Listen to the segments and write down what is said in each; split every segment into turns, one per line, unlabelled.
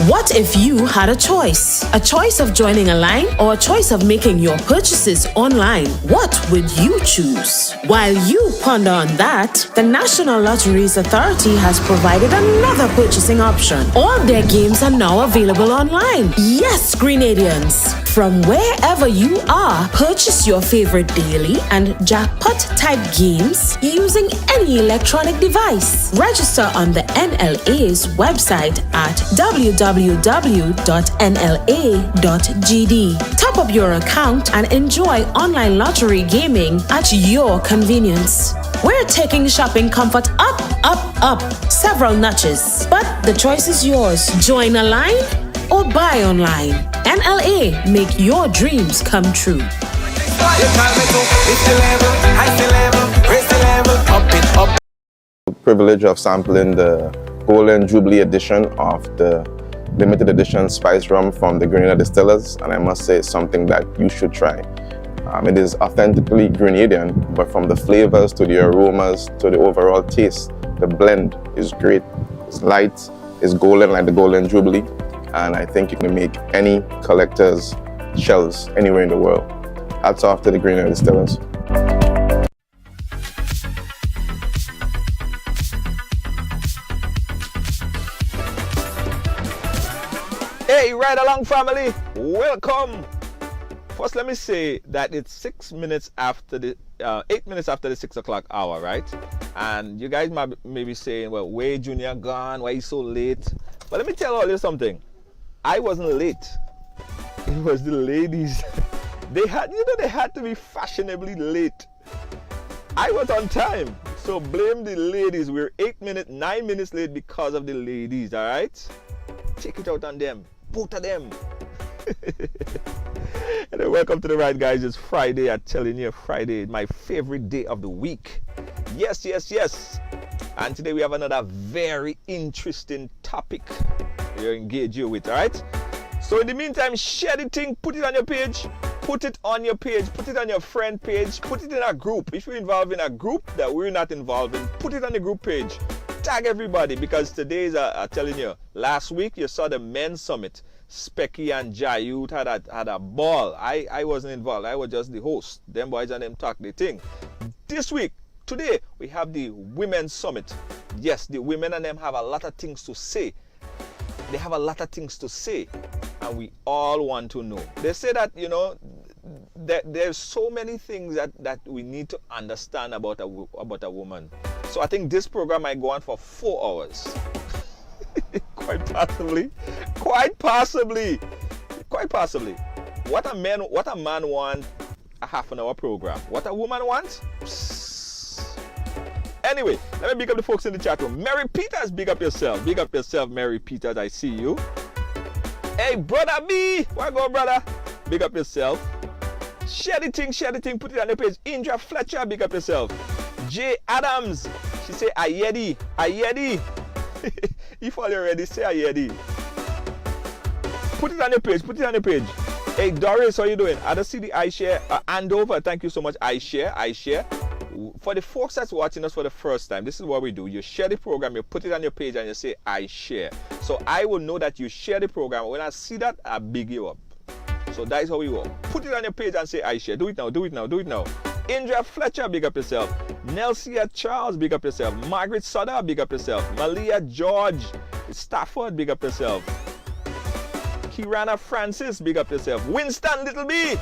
What if you had a choice? A choice of joining a line or a choice of making your purchases online? What would you choose? While you ponder on that, the National Lotteries Authority has provided another purchasing option. All their games are now available online. Yes, Grenadians! From wherever you are, purchase your favorite daily and jackpot type games using any electronic device. Register on the NLA's website at www.nla.gd. Top up your account and enjoy online lottery gaming at your convenience. We're taking shopping comfort up, up, up several notches. But the choice is yours. Join a line or buy online. NLA, make your dreams come true.
Privilege of sampling the Golden Jubilee edition of the limited edition spice rum from the Grenada Distillers, and I must say it's something that you should try. It is authentically Grenadian, but from the flavors to the aromas to the overall taste, the blend is great. It's light, it's golden like the Golden Jubilee, and I think you can make any collector's shelves anywhere in the world. Hats off to the Grenada Distillers.
Hey, Ride Along family, welcome. First, let me say that it's 8 minutes after the 6 o'clock hour, right? And you guys may be saying, well, where Junior gone? Why he's so late? But let me tell all you something. I wasn't late. It was the ladies. They had to be fashionably late. I was on time, so blame the ladies. We're 9 minutes late because of the ladies, all right? Check it out on them, both of them. And welcome to the ride, guys. It's Friday. I'm telling you, Friday is my favorite day of the week. Yes, yes, yes. And today we have another very interesting topic we'll engage you with, all right? So in the meantime, share the thing, put it on your page, put it on your page, put it on your friend page, put it in a group. If you're involved in a group that we're not involved in, put it on the group page. Tag everybody, because today's, I'm telling you, last week you saw the men's summit. Specky and Jayut had a ball. I wasn't involved. I was just the host. Them boys and them talk the thing. This week, today, we have the women's summit. Yes, the women and them have a lot of things to say. They have a lot of things to say, and we all want to know. They say that, you know, there's so many things that we need to understand about a woman. So I think this program might go on for 4 hours. Quite possibly. What a man wants, a half an hour program. What a woman wants? Anyway, let me big up the folks in the chat room. Mary Peters, big up yourself. Big up yourself, Mary Peters. I see you. Hey, brother B. Where go, brother? Big up yourself. Share the thing, put it on the page. Indra Fletcher, big up yourself. Jay Adams, she say Ayedi. If all you're ready, say Ayedi. Put it on your page. Hey, Doris, how you doing? I don't see the iShare. Andover, thank you so much. iShare. For the folks that's watching us for the first time, this is what we do. You share the program, you put it on your page, and you say, I share. So I will know that you share the program. When I see that, I big you up. So that is how we work. Put it on your page and say, I share. Do it now. Indra Fletcher, big up yourself. Nelsia Charles, big up yourself. Margaret Sutter, big up yourself. Malia George Stafford, big up yourself. Kirana Francis, big up yourself. Winston Little B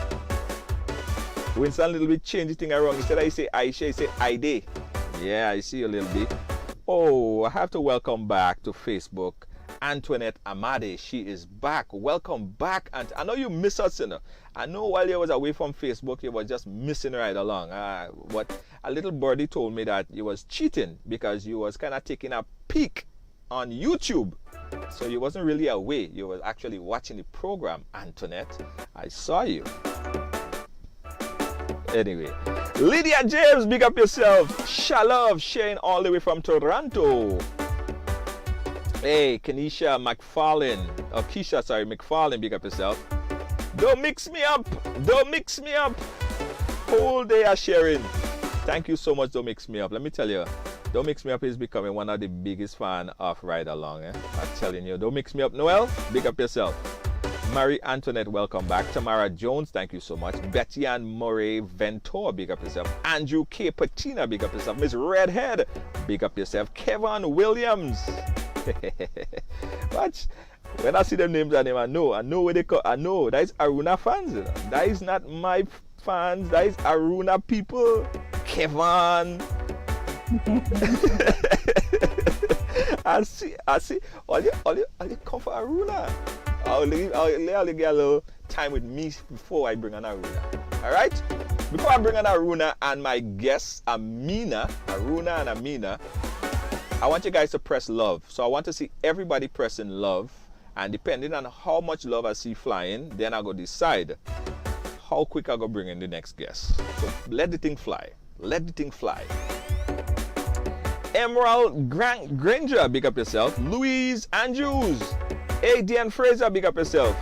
change the thing around. Instead I say I share, say I day. Yeah, I see you, Little B. Oh, I have to welcome back to Facebook Antoinette Amade. She is back. Welcome back. And I know you miss us, you know. I know while you was away from Facebook, you was just missing right along. But a little birdie told me that you was cheating because you was kind of taking a peek on YouTube. So you wasn't really away. You was actually watching the program, Antoinette. I saw you. Anyway, Lydia James, big up yourself. Shalov, Shane, all the way from Toronto. Hey, Keisha McFarlane, big up yourself. Don't mix me up. Whole day are sharing. Thank you so much, Don't Mix Me Up. Let me tell you, Don't Mix Me Up is becoming one of the biggest fan of Ride Along. I'm telling you. Don't Mix Me Up, Noel. Big up yourself. Marie Antoinette, welcome back. Tamara Jones, thank you so much. Betty Ann Murray Ventura, big up yourself. Andrew K. Patina, big up yourself. Miss Redhead, big up yourself. Kevin Williams. Watch. When I see them names, I know where they come. I know that is Aruna fans. That is not my fans. That is Aruna people. Kevin. I see. All you come for Aruna. I'll get a little time with me before I bring on Aruna. Alright? Before I bring on Aruna and my guests, Aruna and Amina, I want you guys to press love. So I want to see everybody pressing love. And depending on how much love I see flying, then I go decide how quick I go bring in the next guest. So let the thing fly. Let the thing fly. Emerald Granger, big up yourself. Louise Andrews. Hey, Diane Fraser, big up yourself.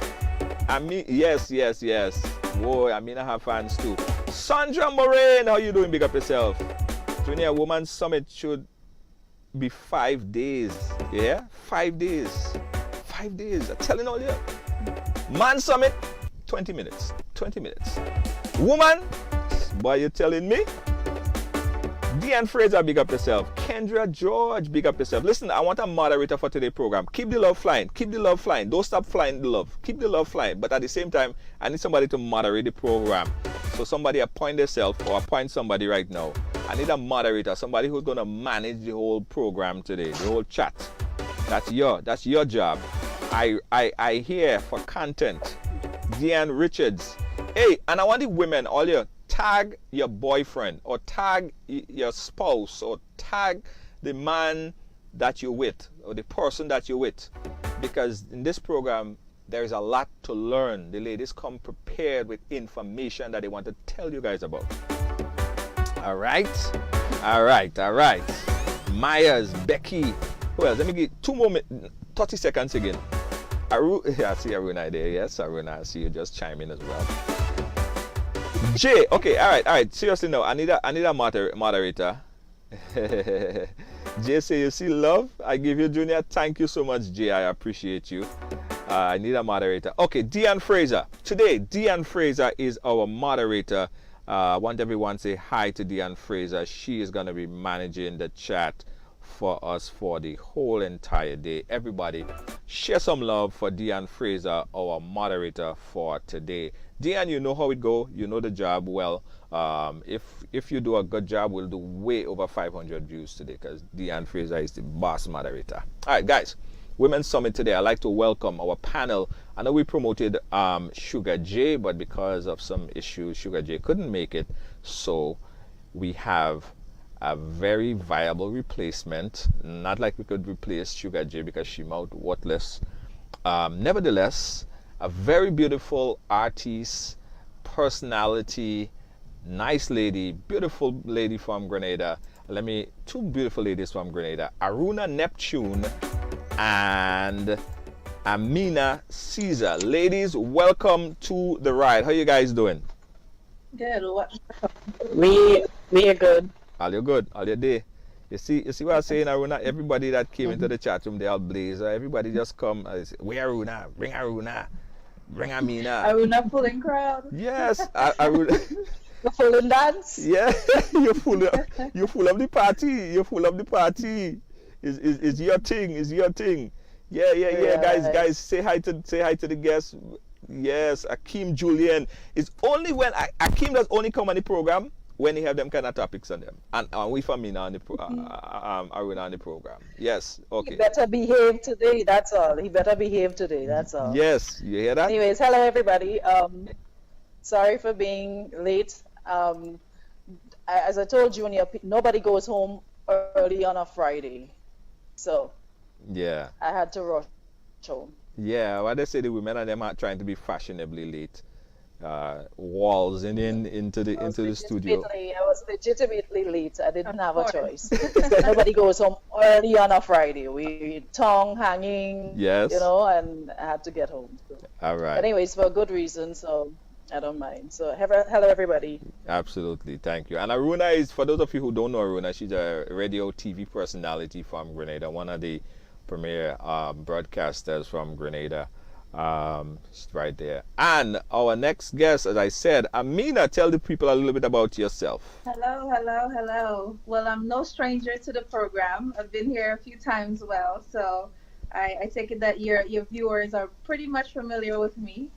Yes. Whoa, I mean I have fans too. Sandra Moraine, how you doing? Big up yourself. Junior Women's Summit should be 5 days. Yeah, 5 days. 5 days. I'm telling all you. Man Summit, 20 minutes. 20 minutes. Woman, boy, you telling me? Diane Fraser, big up yourself. Kendra George, big up yourself. Listen, I want a moderator for today's program. Keep the love flying. Keep the love flying. Don't stop flying the love. Keep the love flying. But at the same time, I need somebody to moderate the program. So somebody appoint themselves or appoint somebody right now. I need a moderator, somebody who's going to manage the whole program today, the whole chat. That's your job. I here for content. Deanne Richards. Hey, and I want the women, all you, tag your boyfriend or tag your spouse or tag the man that you're with or the person that you're with, because in this program there is a lot to learn. The ladies come prepared with information that they want to tell you guys about. All right. Myers, Becky, who else? Let me give 2 more 30 seconds again. I see Aruna there. Yes, Aruna, I see you just chime in as well. Jay, okay, all right. Seriously, no, I need a moderator. Jay say, you see love? I give you, Junior. Thank you so much, Jay. I appreciate you. I need a moderator. Okay, Deanne Fraser. Today, Deanne Fraser is our moderator. I want everyone to say hi to Deanne Fraser. She is going to be managing the chat for us for the whole entire day. Everybody, share some love for Deanne Fraser, our moderator for today. Deanne, you know how it go. You know the job well. If you do a good job, we'll do way over 500 views today because Deanne Fraser is the boss moderator. All right, guys. Women's Summit today. I'd like to welcome our panel. I know we promoted Sugar J, but because of some issues, Sugar J couldn't make it. So we have a very viable replacement. Not like we could replace Sugar J because she out worthless. Nevertheless, a very beautiful artist, personality, nice lady, beautiful lady from Grenada. Two beautiful ladies from Grenada. Aruna Neptune and Amina Caesar. Ladies, welcome to the ride. How you guys doing?
Good. We are good.
All you good? All your day? You see what I'm saying, Aruna? Everybody that came into the chat room, they all blaze. Everybody just come and say, where Aruna? Bring Aruna. Bring Amina.
Aruna pulling crowd.
Yes. Aruna.
The full and dance.
Yeah. You're full of the party. You're full of the party. Is your thing. Is your thing. Yeah. Guys, say hi to the guests. Yes, Akeem Julian. It's only when Akeem does only come on the program when he have them kind of topics on them. And we from Mina on the Aruna on the program. Yes, okay.
He better behave today, that's all. He better behave today, that's all.
Yes, you hear that?
Anyways, hello everybody. Sorry for being late. As I told Junior, nobody goes home early on a Friday. So
yeah, I
had to rush home.
Yeah, what they say, the women and them are trying to be fashionably late. Walls and into the studio.
I was legitimately late. I didn't have a choice. Nobody goes home early on a Friday. We tongue hanging,
yes,
and I had to get home. So.
All right.
Anyways, for a good reason. So I don't mind. So hello everybody.
Absolutely, thank you. And Aruna is, for those of you who don't know Aruna, she's a radio TV personality from Grenada, one of the premier broadcasters from Grenada. She's right there. And our next guest, as I said, Amina, tell the people a little bit about yourself.
Hello, hello, hello. Well, I'm no stranger to the program. I've been here a few times, so I take it that your viewers are pretty much familiar with me.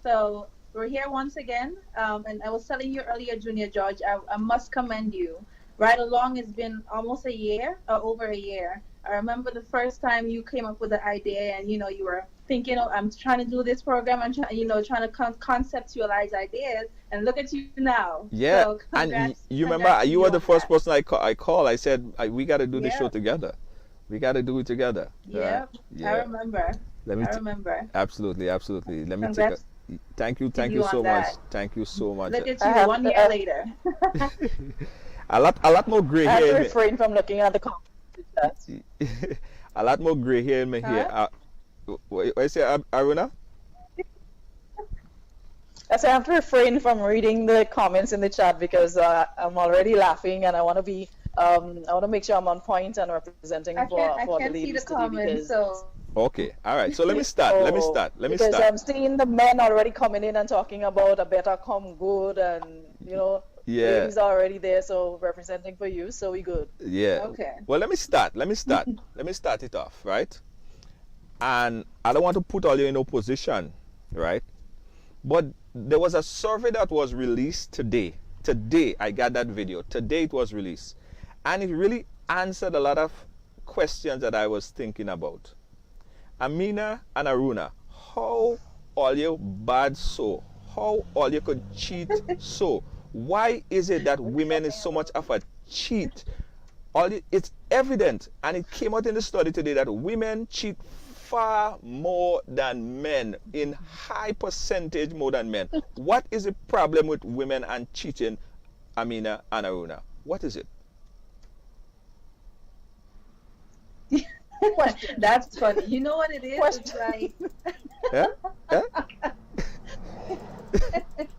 So we're here once again, and I was telling you earlier, Junior George, I must commend you. Right along, it's been almost a year, or over a year. I remember the first time you came up with the idea, and you were thinking, oh, I'm trying to do this program, and trying to conceptualize ideas, and look at you now.
Yeah,
so
and you remember, you were the first person I called. I said, we got to do this show together. We got to do it together.
Yeah, I remember. I remember.
Absolutely, absolutely. Let me
Congrats.
Thank you so much. Thank you so much.
Look at you 1 year later.
A lot more gray
I have to
hair.
refrain from looking at the comments.
A lot more gray hair in my hair. What you say, Aruna?
I say I have to refrain from reading the comments in the chat because I'm already laughing and I want to be I want to make sure I'm on point and representing for the ladies today because.
Okay, all right. So let me start.
Because I'm seeing the men already coming in and talking about a better come good and ladies are already there, so representing for you, so we good.
Yeah.
Okay.
Well, let me start. Let me start it off, right? And I don't want to put all you in opposition, right? But there was a survey that was released today. Today, I got that video. Today it was released. And it really answered a lot of questions that I was thinking about. Amina and Aruna, how all you bad so? How all you could cheat so? Why is it that women is so much of a cheat? It's evident, and it came out in the study today that women cheat far more than men, in high percentage more than men. What is the problem with women and cheating, Amina and Aruna? What is it?
That's funny. You know what it is? It's like...
Yeah?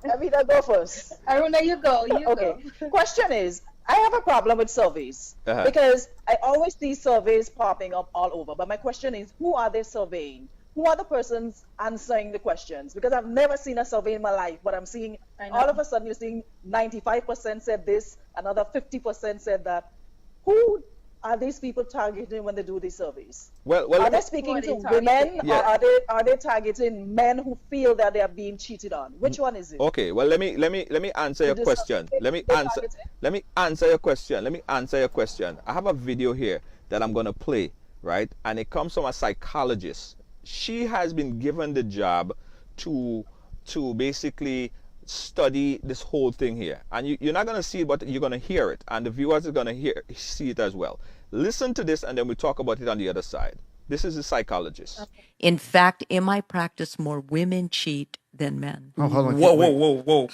Amina, go first.
Aruna, you go.
Okay. Question is, I have a problem with surveys because I always see surveys popping up all over. But my question is, who are they surveying? Who are the persons answering the questions? Because I've never seen a survey in my life, but I'm seeing all of a sudden you're seeing 95% said this, another 50% said that. Who are these people targeting when they do these surveys?
Well,
are they speaking to women or are they targeting men who feel that they are being cheated on? Which one is it?
Okay, well let me answer your question. Let me answer your question. I have a video here that I'm gonna play, right? And it comes from a psychologist. She has been given the job to basically study this whole thing here, and you're not going to see it, but you're going to hear it, and the viewers are going to see it as well. Listen to this, and then we'll talk about it on the other side. This is a psychologist.
In fact, in my practice, more women cheat than men.
Oh, hold on.
Whoa.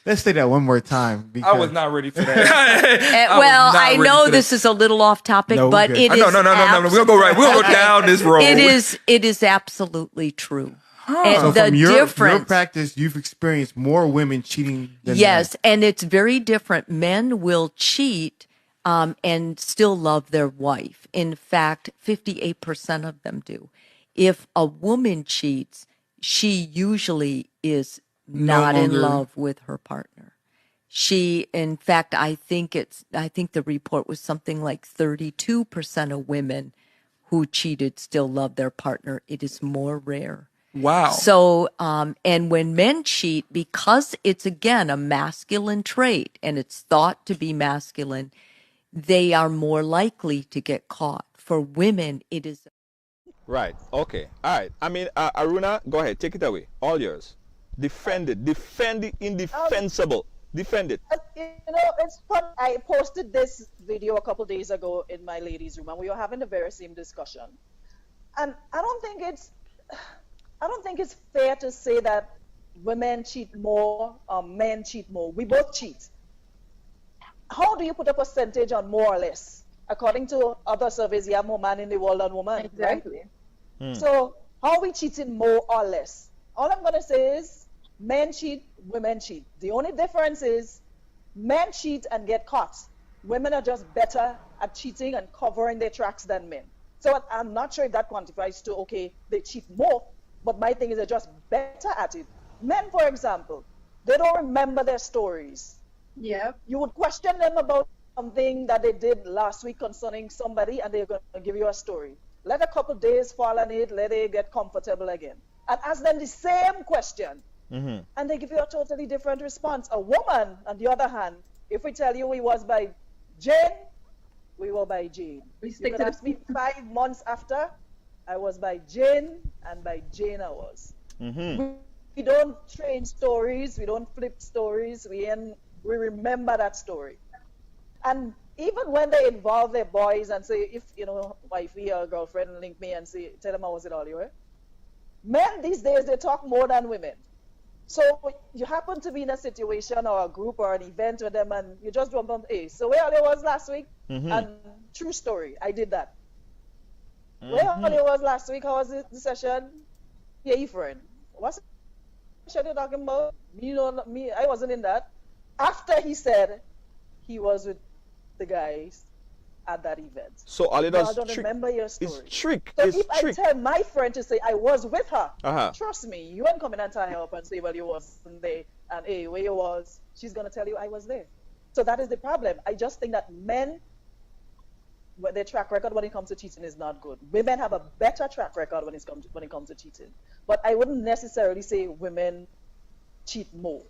Let's say that one more time.
I was not ready for that.
Well, I know this is a little off topic, but it is.
No. We'll go right. We'll go down this road.
It is absolutely true.
So from your practice, you've experienced more women cheating than men.
And it's very different. Men will cheat and still love their wife. In fact, 58% of them do. If a woman cheats, she usually is not in love with her partner. In fact, I think the report was something like 32% of women who cheated still love their partner. It is more rare.
Wow.
So, and when men cheat, because it's, again, a masculine trait and it's thought to be masculine, they are more likely to get caught. For women, it is.
Right. Okay. All right. I mean, Aruna, go ahead. Take it away. All yours. Defend it. Defend the indefensible. Defend it.
It's fun. I posted this video a couple days ago in my ladies' room, and we were having the very same discussion. And I don't think it's fair to say that women cheat more, men cheat more. We both cheat. How do you put a percentage on more or less? According to other surveys, you have more man in the world than woman.
Exactly.
Right? So how are we cheating more or less? All I'm going to say is men cheat, women cheat. The only difference is men cheat and get caught. Women are just better at cheating and covering their tracks than men. So I'm not sure if that quantifies to, okay, they cheat more, but my thing is they're just better at it. Men, for example, they don't remember their stories.
Yeah.
You would question them about something that they did last week concerning somebody, and they're going to give you a story. Let a couple days fall on it, let it get comfortable again. And ask them the same question, and they give you a totally different response. A woman, on the other hand, if we tell you we was by Jane, we were by Jane.
We stick
you
to
could ask me 5 months after, I was by Jane, and by Jane I was. We don't train stories, we don't flip stories, we remember that story. And even when they involve their boys and say, if, you know, wifey or girlfriend link me and say, tell them I was it all you were. Men these days, they talk more than women. So you happen to be in a situation or a group or an event with them and you just jump on, hey, so where all you was last week? And true story, I did that. Where all you was last week? How was the session? Yeah, you friend. What's the session you're talking about? Me, I wasn't in that. After he said he was with the guys at that event.
So all it does
I don't remember your story.
It's trick.
So
It's
if
trick.
I tell my friend to say I was with her, trust me, you ain't coming and tie her up and say, well, you wasn't there, and hey, where you was, she's gonna tell you I was there. So that is the problem. I just think that men, their track record when it comes to cheating is not good. Women have a better track record when it comes to cheating. But I wouldn't necessarily say women cheat more.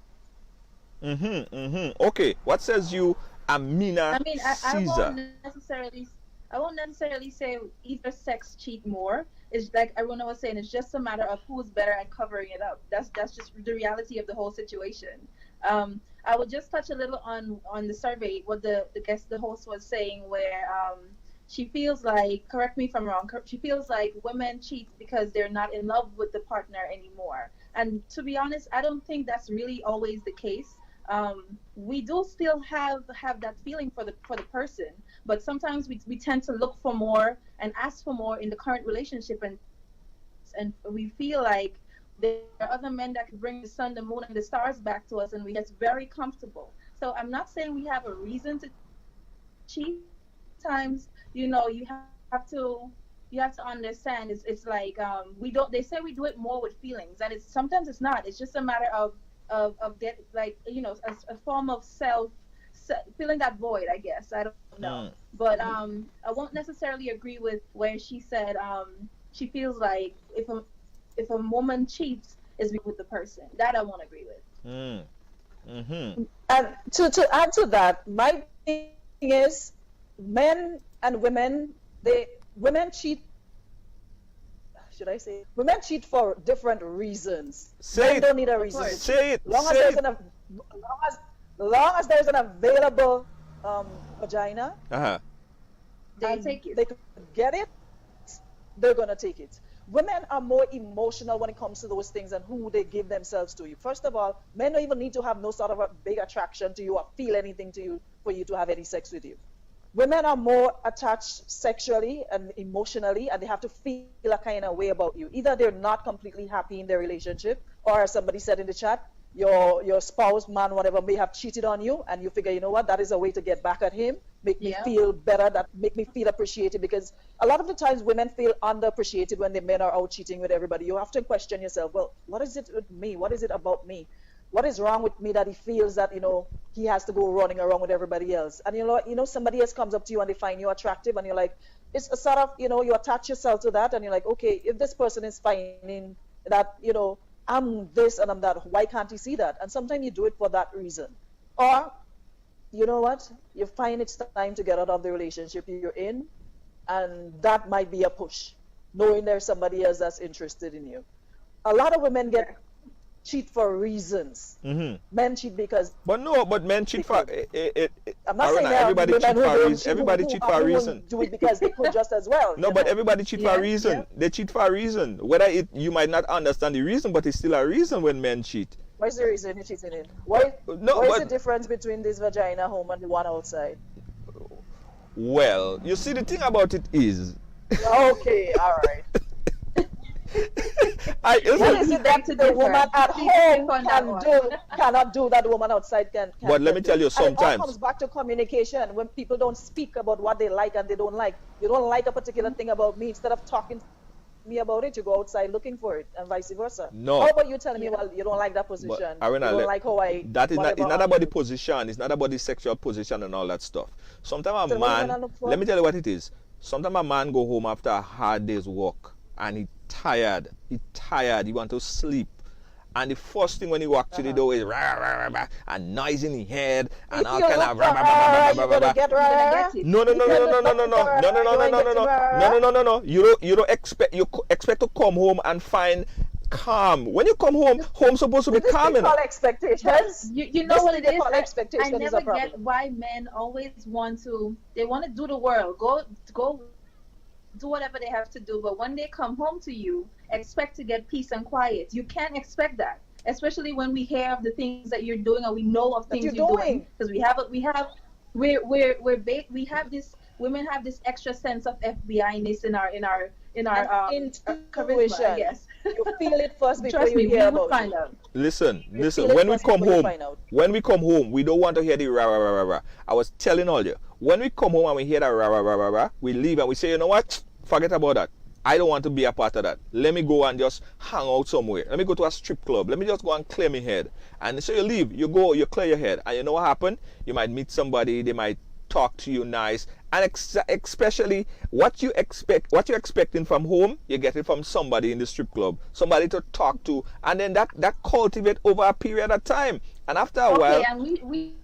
Okay, what says you, Amina
I mean, I
Caesar?
won't necessarily say either sex cheat more. It's like everyone was saying, it's just a matter of who's better at covering it up. That's just the reality of the whole situation. I will just touch a little on the survey, what the host was saying, where she feels like, correct me if I'm wrong, she feels like women cheat because they're not in love with the partner anymore. And to be honest, I don't think that's really always the case. We do still have that feeling for the person, but sometimes we tend to look for more and ask for more in the current relationship, and we feel like there are other men that can bring the sun, the moon, and the stars back to us, and we get very comfortable. So I'm not saying we have a reason to cheat. Sometimes, you have to understand. It's like they say we do it more with feelings, and sometimes it's not. It's just a matter of that, like, a form of filling that void, I guess. I don't know. But I won't necessarily agree with where she said she feels like if a woman cheats, is with the person. That I won't agree with.
And to add to that, my thing is men and women, women cheat. Should I say? Women cheat for different reasons. Men don't need a reason.
Say it.
Long as there's an available vagina,
they take it.
They could get it. They're gonna take it. Women are more emotional when it comes to those things and who they give themselves to you. First of all, men don't even need to have no sort of a big attraction to you or feel anything to you for you to have any sex with you. Women are more attached sexually and emotionally, and they have to feel a kind of way about you. Either they're not completely happy in their relationship, or as somebody said in the chat, your spouse, man, whatever, may have cheated on you, and you figure, you know what, that is a way to get back at him, make me feel better, that make me feel appreciated. Because a lot of the times women feel underappreciated when the men are out cheating with everybody. You have to question yourself, well, what is it with me? What is it about me? What is wrong with me that he feels that, he has to go running around with everybody else? And somebody else comes up to you and they find you attractive, and you're like, it's a sort of, you attach yourself to that, and you're like, okay, if this person is finding that, I'm this and I'm that, why can't he see that? And sometimes you do it for that reason. Or, you know what, you find it's time to get out of the relationship you're in, and that might be a push, knowing there's somebody else that's interested in you. A lot of women cheat for reasons. Men cheat because.
But men cheat for.
I'm not saying
everybody cheat for a reason. Everybody cheat for a reason.
Do it because they could just as well.
No, but everybody cheat for a reason. Yeah. They cheat for a reason. Whether you might not understand the reason, but it's still a reason when men cheat.
What's the reason you're cheating in? What is the difference between this vagina home and the one outside?
Well, you see, the thing about it is.
Okay, all right. What is it that the woman at home cannot do that the woman outside can
But let me tell you,
and it all
sometimes
comes back to communication. When people don't speak about what they like and they don't like, you don't like a particular thing about me, instead of talking to me about it, you go outside looking for it, and vice versa.
No.
How about you telling me, well, you don't like that position, you don't like how I...
That is not, it's not
whatever.
about the position, it's not about the sexual position and all that stuff. Sometimes a
So what you gonna
man,
look for?
let me tell you what it is. Sometimes a man go home after a hard day's work and he tired, he want to sleep. And the first thing when he walks to the door is rah, rah, rah, rah, and noise in his head and all kind of rah, rah, rah, rah, rah, rah, rah.
Get right.
No. You don't expect to come home and find calm. When you come home, home's supposed to be calm.
Call expectations.
You know what it is?
Expectations
I
is a
never
problem.
get why men always want to do the world. Go do whatever they have to do, but when they come home to you, expect to get peace and quiet. You can't expect that, especially when we hear of the things that you're doing or we know of things you're doing. Because we have this, women have this extra sense of FBI-ness in our charisma. Yes.
You feel it first before
Trust
you
me,
hear
we would
about
find
it.
out.
Listen.
feel it
When we
first
come
before you
home,
find out.
we don't want to hear the rah, rah, rah, rah, rah. I was telling all you, when we come home and we hear that rah, rah, rah, rah, rah, we leave and we say, you know what? Forget about that. I don't want to be a part of that. Let me go and just hang out somewhere. Let me go to a strip club. Let me just go and clear my head. And so you leave, you go, you clear your head. And you know what happened? You might meet somebody, they might talk to you nice. And especially what you're expecting from home, you get it from somebody in the strip club. Somebody to talk to. And then that cultivate over a period of time. And after a while...
Okay, and we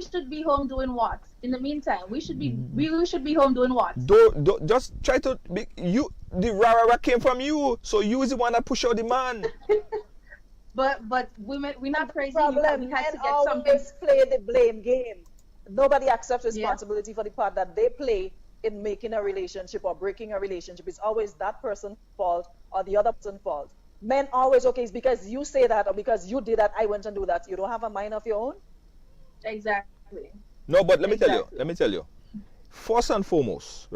should be home doing what? In the meantime, we should be home doing what?
Don't just try to be you. The rah came from you, so you is the one that push out the man.
But women, we're not crazy.
Problem,
We had to
men
get something.
always play the blame game. Nobody accepts responsibility for the part that they play in making a relationship or breaking a relationship. It's always that person's fault or the other person's fault. Men always, okay, it's because you say that or because you did that, I went and do that. You don't have a mind of your own?
Exactly.
No, but let me tell you. First and foremost,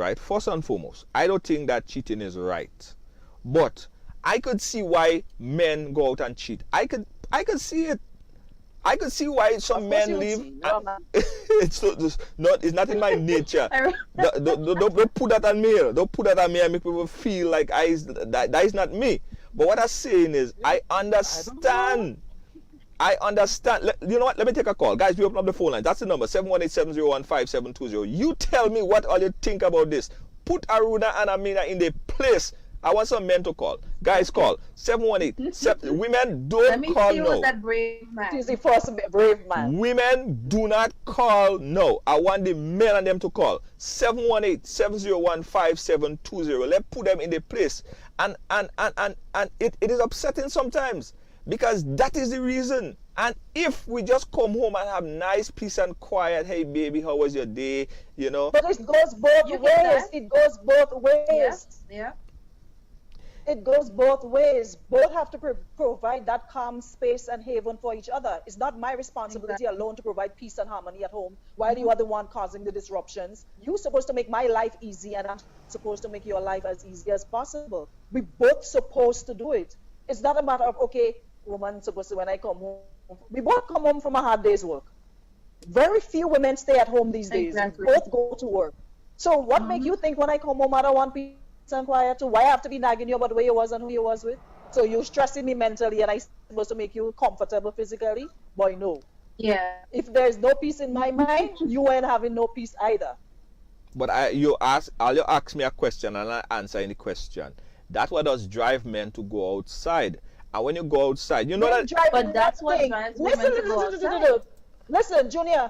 I don't think that cheating is right. But I could see why men go out and cheat. I could see it. I could see why some men leave. It's not in my nature. Don't put that on me. Don't put that on me and make people feel like that is not me. But what I'm saying is, I understand. You know what? Let me take a call. Guys, we open up the phone line. That's the number, 718-701-5720. You tell me what all you think about this. Put Aruna and Amina in their place. I want some men to call. Guys, call. 718. Women don't call no.
Let me see that brave man.
He's the first brave man.
Women do not call no. I want the men and them to call. 718-701-5720. Let's put them in their place. And it is upsetting sometimes. Because that is the reason. And if we just come home and have nice peace and quiet, hey baby, how was your day? You know.
But it goes both ways. It goes both ways.
Yeah.
It goes both ways. Both have to provide that calm space and haven for each other. It's not my responsibility alone to provide peace and harmony at home while you are the one causing the disruptions. You're supposed to make my life easy and I'm supposed to make your life as easy as possible. We both supposed to do it. It's not a matter of, okay, woman supposed to, when I come home, we both come home from a hard day's work. Very few women stay at home these days.
Exactly.
We both go to work. So what make you think when I come home I don't want peace and quiet too? Why I have to be nagging you about where you was and who you was with? So you're stressing me mentally and I'm supposed to make you comfortable physically? Boy, no.
Yeah.
If there's no peace in my mind, you ain't having no peace either.
But you ask me a question and I answer any question. That's what does drive men to go outside. And when you go outside, you know that.
But that's what drives women to go outside.
Listen, Junior.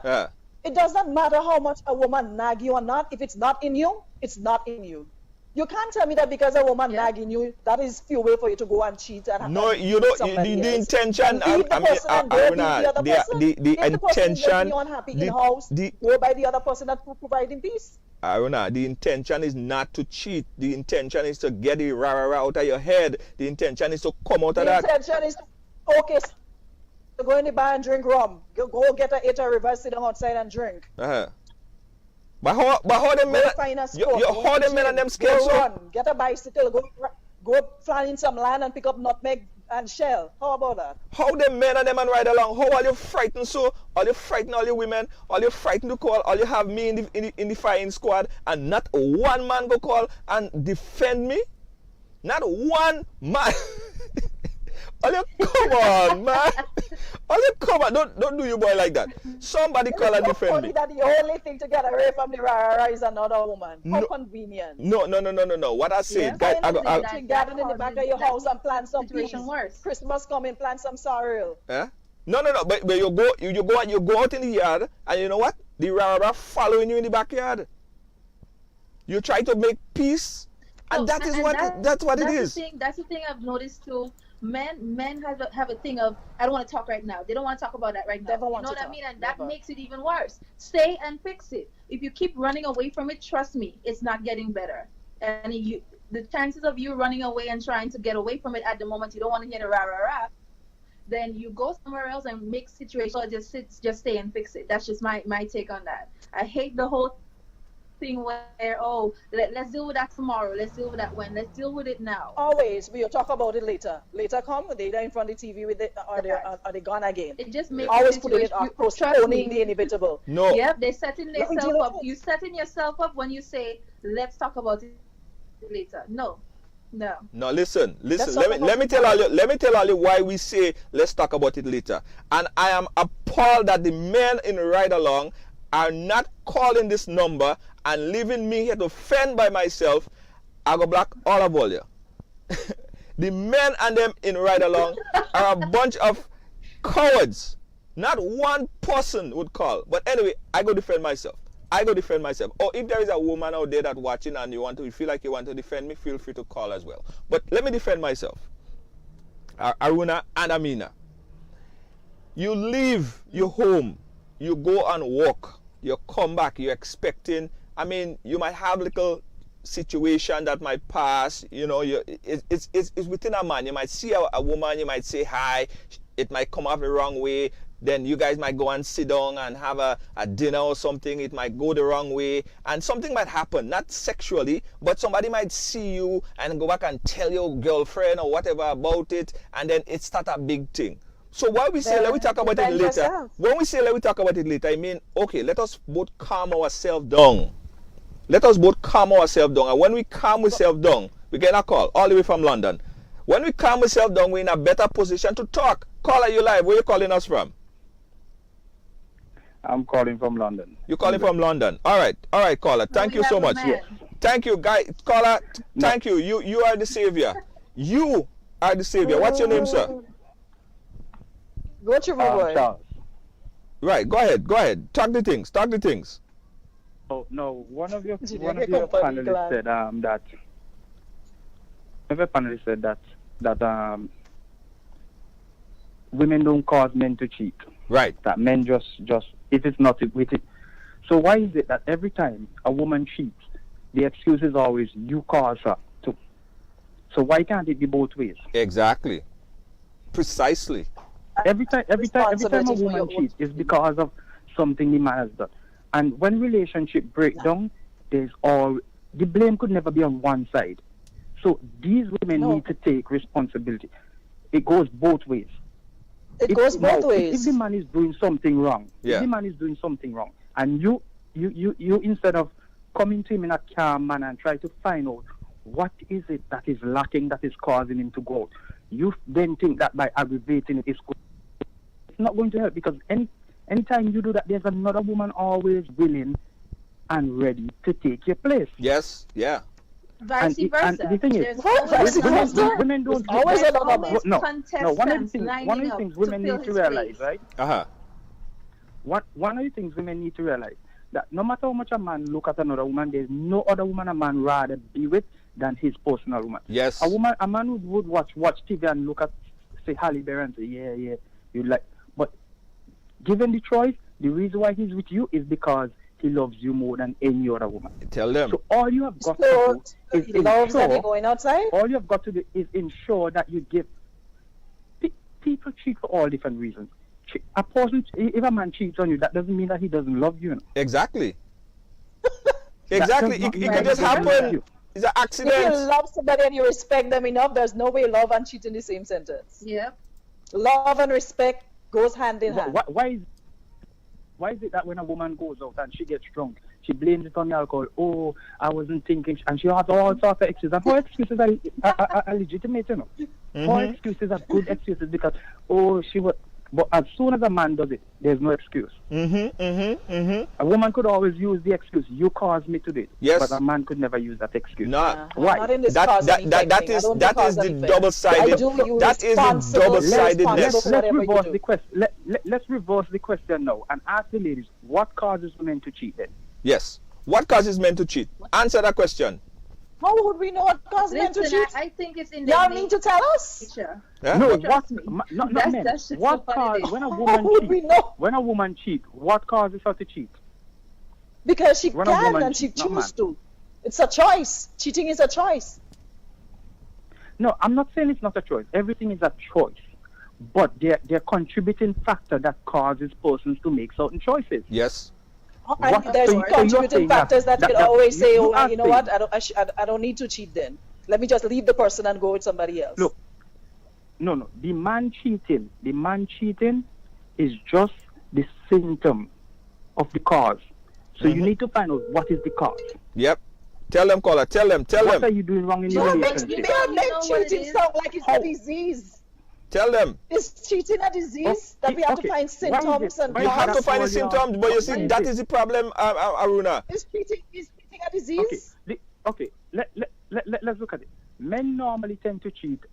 It doesn't matter how much a woman nag you or not. If it's not in you, it's not in you. You can't tell me that because a woman nagging you, that is fuel for you to go and cheat and
no, you know the intention. The intention.
Go by the other person that's providing peace.
Aruna, the intention is not to cheat. The intention is to get the rah-rah out of your head. The intention is to come out of that.
The intention is to go in the bar and drink rum. Go get a 8 reverse, sit down outside and drink.
But how them men? You how them men and them scared so?
Run. Get a bicycle. go fly in some land and pick up nutmeg and shell. How about that?
How the men and the man ride along? How are you frightened so? Are you frightened all your women? Are you frightened to call? All you have me in the firing squad and not one man go call and defend me? Not one man. All you come on, man. All you come on. Don't do you boy like that. Somebody call and defend
funny
me.
That the only thing to get away from the rah is another woman. How convenient.
No. What I said, guys,
Garden in the back of your house and plant some peas. Christmas coming, plant some sorrel.
Eh? No. But you go out in the yard, and you know what? The rah following you in the backyard. You try to make peace, and that's what it is.
That's the thing I've noticed too. Men have a thing of, I don't want to talk right now. They don't want to talk about that right now. You know what I mean? And that makes it even worse. Stay and fix it. If you keep running away from it, trust me, it's not getting better. And the chances of you running away and trying to get away from it at the moment you don't want to hear the rah, then you go somewhere else and make situations, or just stay and fix it. That's just my take on that. I hate the whole thing where, let's deal with that tomorrow, let's deal with that when, let's deal with it now.
Always, we'll talk about it later. Later come, they're in front of the TV with it, or they gone again.
It just makes
always putting it off, postponing the inevitable.
No.
Yep, they're setting themselves up. You setting yourself up when you say, let's talk about it later. No. Listen. Let me tell all you
why we say let's talk about it later. And I am appalled that the men in Ride Along are not calling this number and leaving me here to fend by myself. I go block all of you. The men and them in Ride Along are a bunch of cowards. Not one person would call. But anyway, I go defend myself. Or if there is a woman out there that's watching and you feel like you want to defend me, feel free to call as well. But let me defend myself. Aruna and Amina. You leave your home, you go and walk, you come back, you're expecting, you might have little situation that might pass, it's within a man. You might see a woman, you might say hi, it might come off the wrong way. Then you guys might go and sit down and have a dinner or something. It might go the wrong way. And something might happen, not sexually, but somebody might see you and go back and tell your girlfriend or whatever about it. And then it starts a big thing. So why we say, let me talk about it later. When we say, let me talk about it later, I mean, okay, let us both calm ourselves down. And when we calm ourselves down, we get a call all the way from London. When we calm ourselves down, we're in a better position to talk. Caller, you live. Where are you calling us from?
I'm calling from London.
You're calling from London. All right, caller. Thank you so much.
Yes.
Thank you, guy. Caller, thank you. You are the savior. You are the savior. What's your name, sir?
Go to boy.
Charles.
Right, go ahead. Talk the things.
Oh, no, one of your panelists said that women don't cause men to cheat.
Right.
That men just if it's not with it. So why is it that every time a woman cheats, the excuse is always you caused her to? So why can't it be both ways?
Exactly. Precisely.
Every time a woman cheats, it's because of something the man has done. And when relationship break down, the blame could never be on one side. So these women need to take responsibility. It goes both ways.
It goes both ways.
If the man is doing something wrong, and you instead of coming to him in a calm manner and try to find out what is it that is lacking that is causing him to go out, you then think that by aggravating it, it's not going to help, because anytime you do that, there's another woman always willing and ready to take your place.
Yes, yeah.
Vice versa.
And the thing is, women don't
always
no. One of the things women need to realize, right? One of the things women need to realize, that no matter how much a man look at another woman, there's no other woman a man rather be with than his personal woman.
Yes.
A man would watch TV and look at, say, Halle Berry and say, yeah, you like. But given the choice, the reason why he's with you is because he loves you more than any other woman.
Tell them.
So all you have got to do is ensure.
Going outside?
All you have got to do is ensure that you give. People cheat for all different reasons. A person, if a man cheats on you, that doesn't mean that he doesn't love you.
Exactly. Exactly. It can just happen. It's an accident.
If you love somebody and you respect them enough, there's no way love and cheating in the same sentence.
Yep.
Love and respect goes hand in hand.
Why is it that when a woman goes out and she gets drunk, she blames it on the alcohol? Oh, I wasn't thinking, and she has all sorts of excuses. And her excuses are legitimate, you know. Her excuses are good excuses because, she was. But as soon as a man does it, there's no excuse. A woman could always use the excuse, you caused me to do it.
Yes.
But a man could never use that excuse.
Why?
Not in this
that is the double-sided. That is the double-sidedness.
Let's reverse the question now and ask the ladies, what causes women to cheat then?
Yes. What causes men to cheat? Answer that question.
How would we know what causes men to cheat?
I think it's in
y'all need to tell us.
Yeah?
No, not men. What causes when a woman cheats? When a woman cheats, what causes her to cheat?
Because she can and she chooses to. It's a choice. Cheating is a choice.
No, I'm not saying it's not a choice. Everything is a choice. But they're contributing factor that causes persons to make certain choices.
Yes.
There's contributing factors that could always say, you know what, I don't need to cheat then. Let me just leave the person and go with somebody else.
Look, no. The man cheating is just the symptom of the cause. So you need to find out what is the cause.
Yep. Tell them, caller. Tell them.
What are you doing wrong in your relationship?
Make cheating sound like it's a disease.
Tell them.
Is cheating a disease that we have to find symptoms and
you have to find the symptoms, but you see that is the problem, Aruna.
Is cheating a disease?
Okay. Let's look at it. Men normally tend to cheat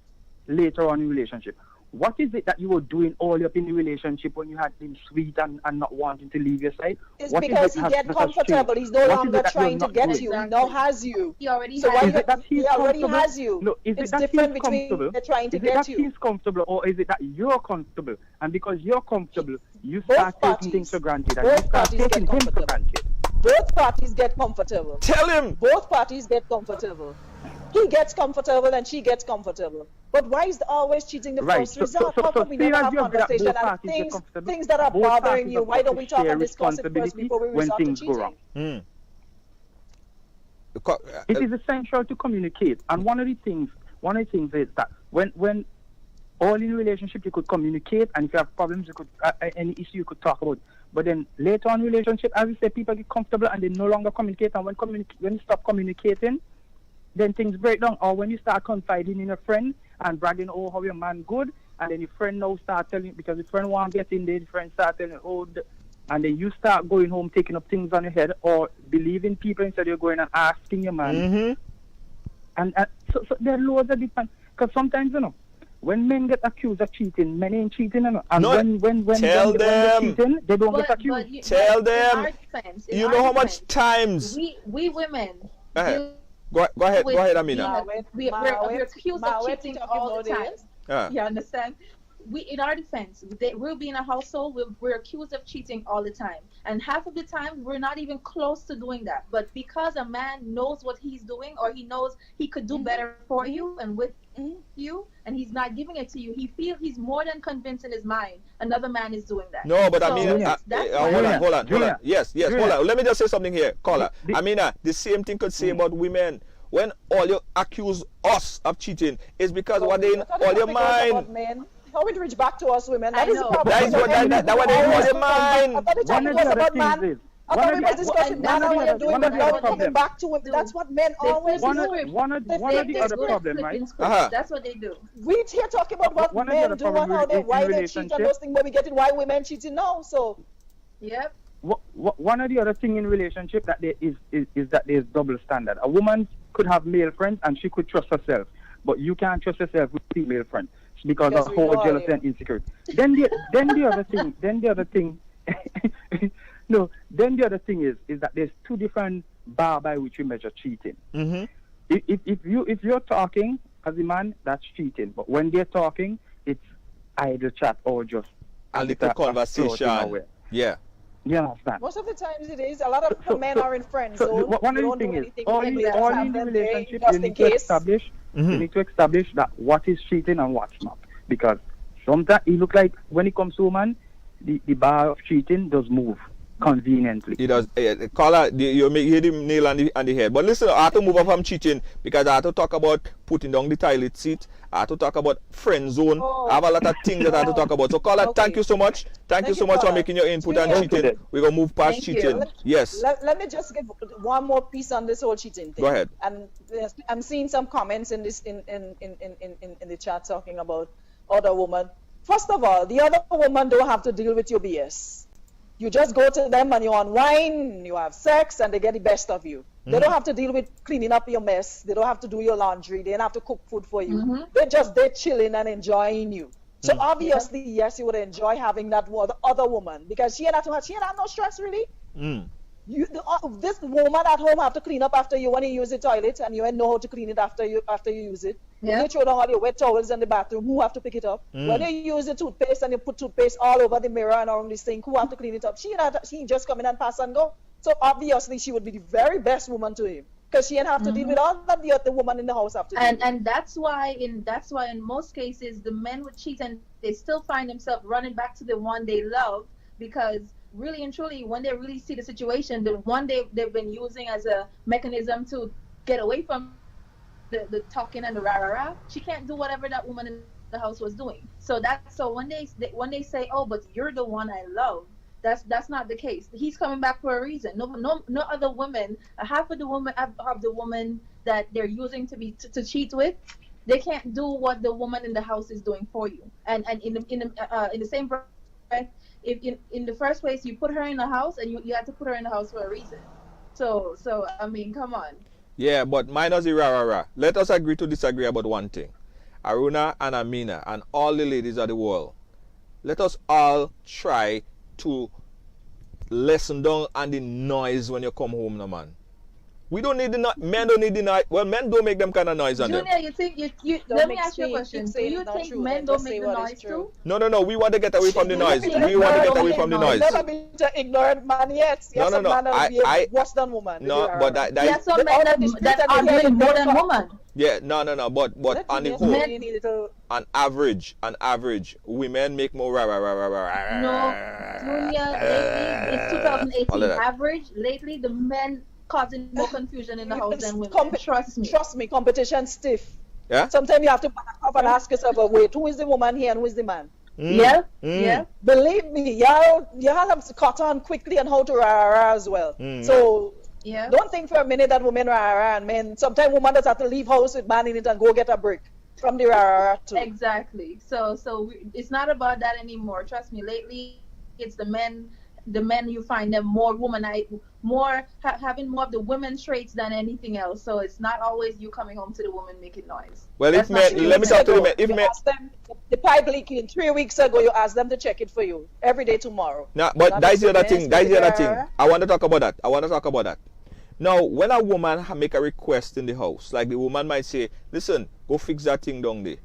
later on in relationship. What is it that you were doing all up in the relationship when you had been sweet and not wanting to leave your side?
It's because he get comfortable. He's no longer trying to get you. He now has you.
He already
has you.
No, is
it's
it that
different
he's
between
comfortable?
trying to get you.
Is it that he's comfortable or is it that you're comfortable? And because you're comfortable, you start taking things for granted and you start taking him for granted.
Both parties get comfortable.
Tell him.
Both parties get comfortable. He gets comfortable and she gets comfortable. But why is always cheating the first result? How come we never have conversation and things that are bothering you? Why don't we talk and discuss it first before we resort to cheating?
It is essential to communicate. And one of the things is that when all in a relationship you could communicate, and if you have problems, you could any issue you could talk about. But then later on in relationship, as you say, people get comfortable and they no longer communicate. And when you stop communicating, then things break down. Or when you start confiding in a friend and bragging, oh, how your man good, and then your friend now start telling, because the friend won't get in there, the friend start telling, and then you start going home taking up things on your head or believing people instead of going and asking your man. And so there are loads of different, because sometimes, when men get accused of cheating, men ain't cheating, and when they're cheating, they don't get accused.
Tell them. You know how much times
we women.
Go ahead, Amina.
We're accused of cheating all the time. You understand? In our defense, we'll be in a household, we're accused of cheating all the time. And half of the time, we're not even close to doing that. But because a man knows what he's doing, or he knows he could do better for you and with you, and he's not giving it to you, he feels he's more than convinced in his mind another man is doing that.
No, but Amina, hold on. Yes, hold on. Let me just say something here, caller. Amina, the same thing could say about women. When all you accuse us of cheating, is because what they in all your mind.
How it reach back to us women? That is the problem.
That is what they in your mind.
I thought the topic was about man. I thought we were discussing man and what you're doing, but now coming back to women. That's what men always do.
One of the other problem, right?
That's what they do.
We here talking about what men do and how why they cheat and those things, but we get it why women cheating now. So,
yep.
One of the other thing in relationship that there is that there is double standard. A woman could have male friends and she could trust herself, but you can't trust yourself with female friends because of whole jealousy and insecurity. Then the other thing is that there's two different bar by which you measure cheating. If you're talking as a man, that's cheating. But when they're talking, it's idle chat or just
a little conversation. Yeah.
You understand?
Most of the times it is. A lot of men are in friends. So
one of the things is, all in the relationship, you need to establish that what is cheating and what's not. Because sometimes it looks like when it comes to a man, the bar of cheating does move. conveniently.
He does. Caller, you hit him nail on the head. But listen, I have to move up from cheating because I have to talk about putting down the toilet seat. I have to talk about friend zone. I have a lot of things that I have to talk about. So, caller, thank you so much. Thank you so much for making your input on cheating. We're going to move past cheating. Yes.
Let me just give one more piece on this whole cheating thing.
Go ahead.
And I'm seeing some comments in this in the chat talking about other women. First of all, the other woman don't have to deal with your BS. You just go to them and you unwind, you have sex, and they get the best of you. They don't have to deal with cleaning up your mess. They don't have to do your laundry. They don't have to cook food for you. They're chilling and enjoying you. So obviously, yes, you would enjoy having that other woman because she ain't have no stress really. This woman at home have to clean up after you when you use the toilet, and you ain't know how to clean it after you use it. Yeah. You throw down all your wet towels in the bathroom. Who have to pick it up? When you use the toothpaste and you put toothpaste all over the mirror and around the sink, who have to clean it up? She just come in and pass and go. So obviously she would be the very best woman to him because she ain't have to deal with all that the other woman in the house have to do.
And that's why in most cases the men would cheat and they still find themselves running back to the one they love because really and truly when they really see the situation, the one they've been using as a mechanism to get away from the talking and the rah-rah-rah, she can't do whatever that woman in the house was doing. So when they say, oh, but you're the one I love, that's not the case. He's coming back for a reason. No other women, half of the woman that they're using to cheat with, they can't do what the woman in the house is doing for you. And in the same breath, if in the first place you put her in the house and you have to put her in the house for a reason. So I mean, come on.
Yeah, but minus the rah-rah-rah. Let us agree to disagree about one thing. Aruna and Amina and all the ladies of the world, let us all try to lessen down on the noise when you come home, no man. We don't need the noise. Men don't need the noise. Well, men don't make them kind of noise on them.
Junior, you think let me ask you a question. Do you think men don't make the noise too?
No. We want to get away from the noise. We want to get away from the noise.
Never been an ignorant man yet. Yes,
no.
Man I worse than woman.
No, but that
yes, some men that are doing more than woman.
Yeah, no. But on the whole, on average, women make more rah-rah-rah-rah-rah.
No, Junior, lately, it's 2018 average. Lately, the men causing more confusion in the house than women.
Trust me, competition stiff.
Yeah.
Sometimes you have to back up and ask yourself, wait, who is the woman here and who is the man?
Yeah.
Believe me, y'all have to cut on quickly on how to rah as well. So don't think for a minute that women rah and men. Sometimes women just have to leave house with man in it and go get a break from the rah too.
Exactly. So it's not about that anymore. Trust me. Lately, it's the men you find them more womanized, having more of the women traits than anything else. So it's not always you coming home to the woman making noise.
Well, let me talk to the men. If men
ask them, the pipe leaking 3 weeks ago, you ask them to check it for you every day tomorrow.
No, but that's the other thing. I want to talk about that. Now, when a woman make a request in the house, like the woman might say, listen, go fix that thing down there.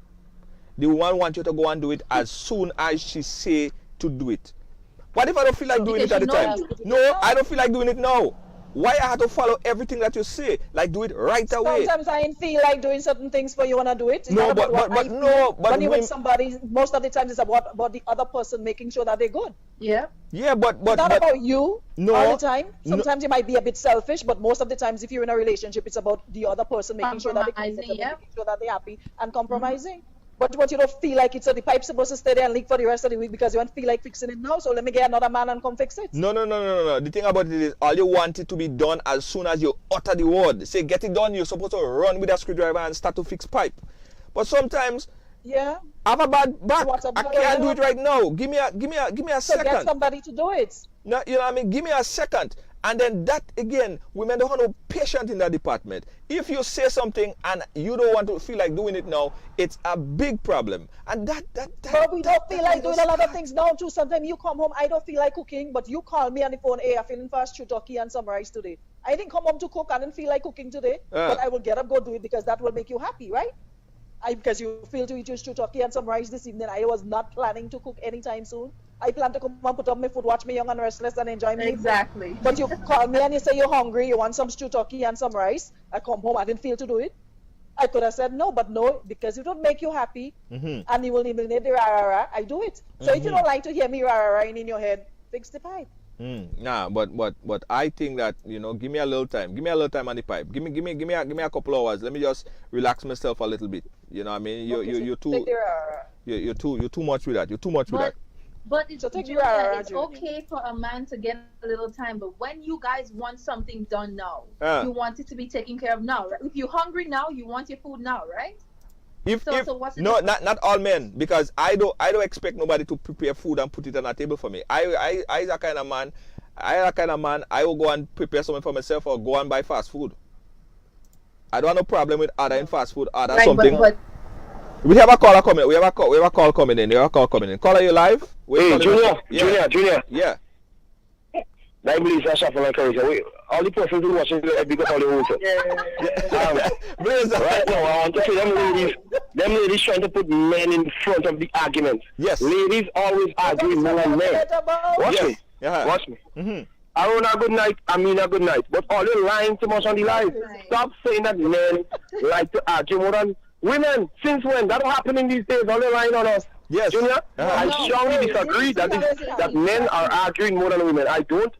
The woman wants you to go and do it as soon as she say to do it. What if I don't feel like doing it at the time? No, I don't feel like doing it now. Why I have to follow everything that you say? Like do it right away.
Sometimes I ain't feel like doing certain things for you when I do it. It's
no, but
when you're with somebody, most of the time it's about the other person making sure that they're good.
Yeah.
Yeah, but
it's not about you all the time. Sometimes you might be a bit selfish, but most of the times if you're in a relationship, it's about the other person making sure that they're happy and compromising. But you don't feel like it's the pipe's supposed to stay there and leak for the rest of the week because you don't feel like fixing it now, so let me get another man and come fix it.
No. The thing about it is all you want it to be done as soon as you utter the word. Say get it done, you're supposed to run with a screwdriver and start to fix pipe. But sometimes I have a bad back. I can't do it right now. Give me a second.
Get somebody to do it.
No, you know what I mean? Give me a second. And then that again, women don't have no patience in that department. If you say something and you don't want to feel like doing it now, it's a big problem. And
but we don't feel like doing a lot of things now too. Sometimes you come home, I don't feel like cooking, but you call me on the phone, hey, I'm feeling for stew turkey and some rice today. I didn't come home to cook, I didn't feel like cooking today, but I will get up, go do it because that will make you happy, right? Because you feel to eat your stew turkey and some rice this evening. I was not planning to cook anytime soon. I plan to come and put up my food, watch me Young and Restless and enjoy me.
Exactly.
But you call me and you say you're hungry, you want some stew turkey and some rice. I come home, I didn't feel to do it. I could have said no, but no, because it would make you happy and you will eliminate the rah-rah-rah, I do it. So if you don't like to hear me rah-rah-rah in your head, fix the pipe.
Nah, but I think that, you know, give me a little time. Give me a little time on the pipe. Give me a couple hours. Let me just relax myself a little bit. You know what I mean? You're too much with that. You're too much with that.
But it's okay for a man to get a little time, but when you guys want something done now, you want it to be taken care of now. Right? If you're hungry now, you want your food now, right? So what's the difference?
Not all men, because I don't expect nobody to prepare food and put it on a table for me. I that kind of man. I will go and prepare something for myself or go and buy fast food. I don't have no problem with ordering fast food, order something.
But
we have a caller coming. We have a call coming in. Caller, you live?
Hey, Junior.
Yeah.
I believe that's all the persons who watching the big up all the water. Right now, I want to say them ladies trying to put men in front of the argument.
Yes.
Ladies always argue more than men. Watch me.
Yeah.
Watch me. Arona, good night. Amina, good night. But all you lying too much on the live. Stop saying that men like to argue more than women. Since when? That happening these days. All you lying on us.
Yes.
Junior, I strongly disagree that men are arguing more than women. I don't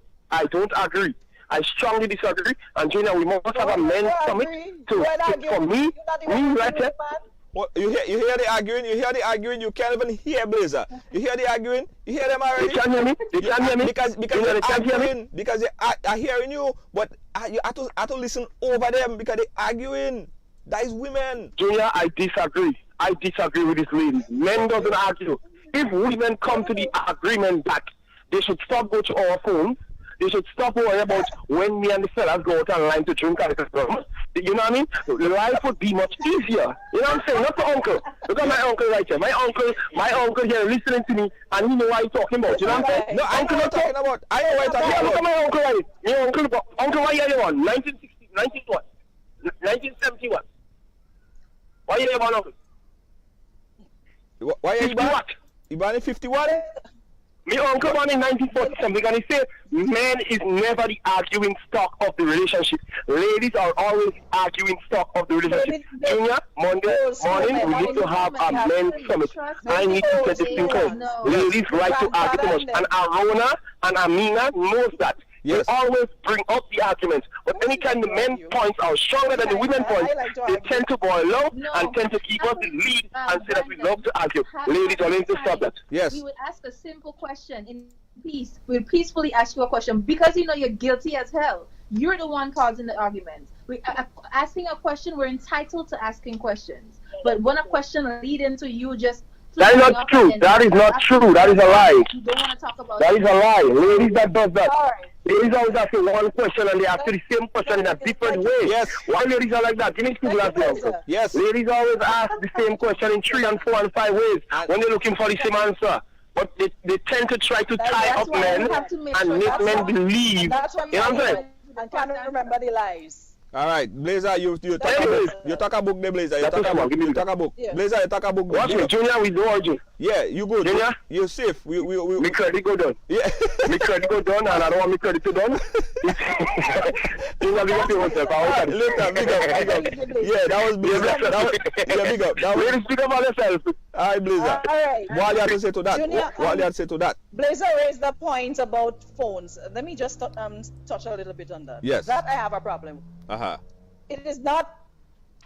agree. I strongly disagree. And Junior, we must have a men's summit for me right here.
What, you hear the arguing? You can't even hear Blazer. You hear the arguing? You hear them already?
They can't hear me.
Because they're arguing. Because they are hearing you, but you have to listen over them because they're arguing. That is women.
Junior, I disagree with this lady. Men doesn't argue. If women come to the agreement back, they should stop going to our phones. They should stop worrying about when me and the fellas go out online to drink at the club. You know what I mean? Life would be much easier. You know what I'm saying? Not the uncle. Look at my uncle right here. My uncle here listening to me, and he know what he's talking about. You know what I'm saying?
No, I know what I'm talking about. I know what I'm talking about.
Look at my uncle right here. Your uncle, what year you on? 1971. What year you on, uncle?
Why are you born? You born in 51?
My uncle born in 1947, and he said, men is never the arguing stock of the relationship. Ladies are always arguing stock of the relationship. Junior, Monday morning, we need to have a men's summit. I need to set this thing called. Ladies like to argue too much. And Arona and Amina knows that.
Yes.
They always bring up the argument. But anytime the men's points are stronger than the women's points, they tend to boil low and tend to keep us in lead and say that we love to argue. Ladies are going to stop that.
Yes.
We would ask a simple question in peace. We would peacefully ask you a question because you know you're guilty as hell. You're the one causing the argument. Asking a question, we're entitled to asking questions. But when a question leads into you just...
That is not true. That is not true. That is a lie.
You don't want to talk about
that is a lie. Ladies that does that. Ladies always ask you one question and they ask you the same question in a different way.
Yes.
Why ladies are like that? Give me 2 glasses.
Yes.
Ladies always ask the same question in 3 and 4 and 5 ways when they're looking for the same answer. But they tend to try to tie up men and make men believe. You know what I'm saying?
I can't remember the lies.
All right, Blazer, you talk a book. You talk a book, there, Blazer. You talk a book. You talk a book.
Yeah.
Blazer, you talk a book.
Watch me, Junior, we do origin.
Yeah, you good.
Junior?
You're safe.
Me credit go done.
Yeah.
Me credit go done, and I don't want me credit to done. Junior, big up yourself.
Later, big up. Yeah, that was Blazer. Yeah, big up.
Ladies, big up on yourself.
All right, Blazer.
All right.
What you have to say to that?
Junior,
What you have to say to that?
Blazer raised the point about phones. Let me just touch a little bit on that.
Yes.
That I have a problem with.
Uh-huh.
It is not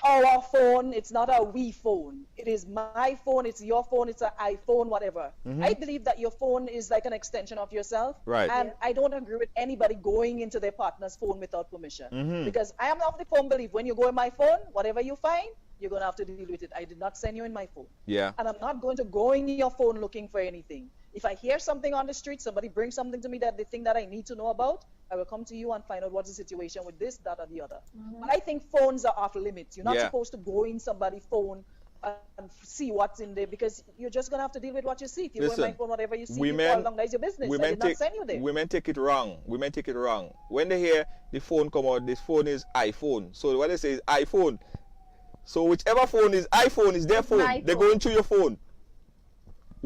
our phone, it's not a we phone. It is my phone, it's your phone, it's an iPhone, whatever. I believe that your phone is like an extension of yourself.
Right.
And I don't agree with anybody going into their partner's phone without permission. Because I am of the firm belief when you go in my phone, whatever you find, you're going to have to deal with it. I did not send you in my phone.
Yeah.
And I'm not going to go in your phone looking for anything. If I hear something on the street, somebody brings something to me that they think that I need to know about, I will come to you and find out what's the situation with this, that, or the other. But I think phones are off limits. You're not supposed to go in somebody's phone and see what's in there because you're just going to have to deal with what you see. If you go in my phone, whatever you see, you fall along, that's your business. I did not send you there.
Women take it wrong. Women take it wrong. When they hear the phone come out, this phone is iPhone. So what they say is iPhone. So whichever phone is iPhone is their phone. They go into your phone.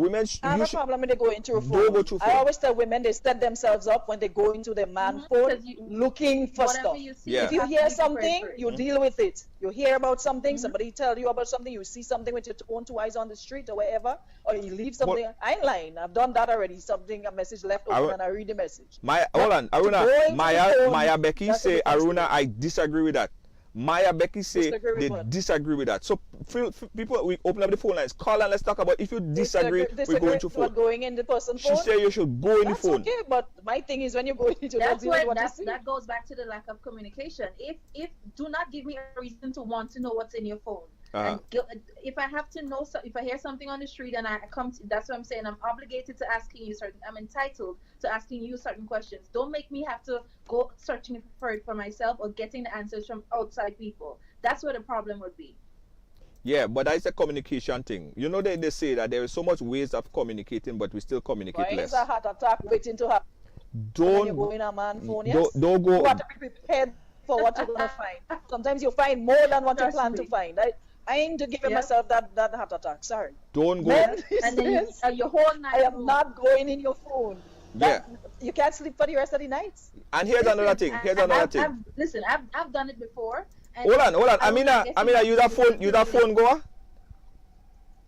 Women,
I have a problem when they go into a phone.
Don't go through phone.
I always tell women they set themselves up when they go into their man phone looking for stuff. If you hear something, you deal with it. You hear about something, somebody tell you about something, you see something with your own two eyes on the street or wherever, or you leave something. I ain't lying. I've done that already. Something, a message left open and I read the message.
Hold on, Aruna. Maya Becky say, Aruna, I disagree with that. Maya Becky say they disagree with that. So people, we open up the phone lines. Call and let's talk about if you disagree we go into phone.
Going in the person's phone.
She say you should go in the phone.
Okay, but my thing is when you go into
that goes back to the lack of communication. If do not give me a reason to want to know what's in your phone. And if I have to know, if I hear something on the street and I come to, that's what I'm saying, I'm obligated to asking you I'm entitled to asking you certain questions. Don't make me have to go searching for it for myself or getting the answers from outside people. That's where the problem would be.
Yeah, but that's a communication thing. You know, they say that there is so much ways of communicating, but we still communicate less.
It's a heart attack waiting to happen.
Don't
you go in a man phone,
don't go.
You have to be prepared for what you're going to find. Sometimes you find more than what you plan to find. I ain't giving myself that heart attack. Sorry.
Don't go.
And then your whole night.
I am not going in your phone. You can't sleep for the rest of the night.
And here's another thing.
Listen, I've done it before.
Hold on. Amina, you that phone goer?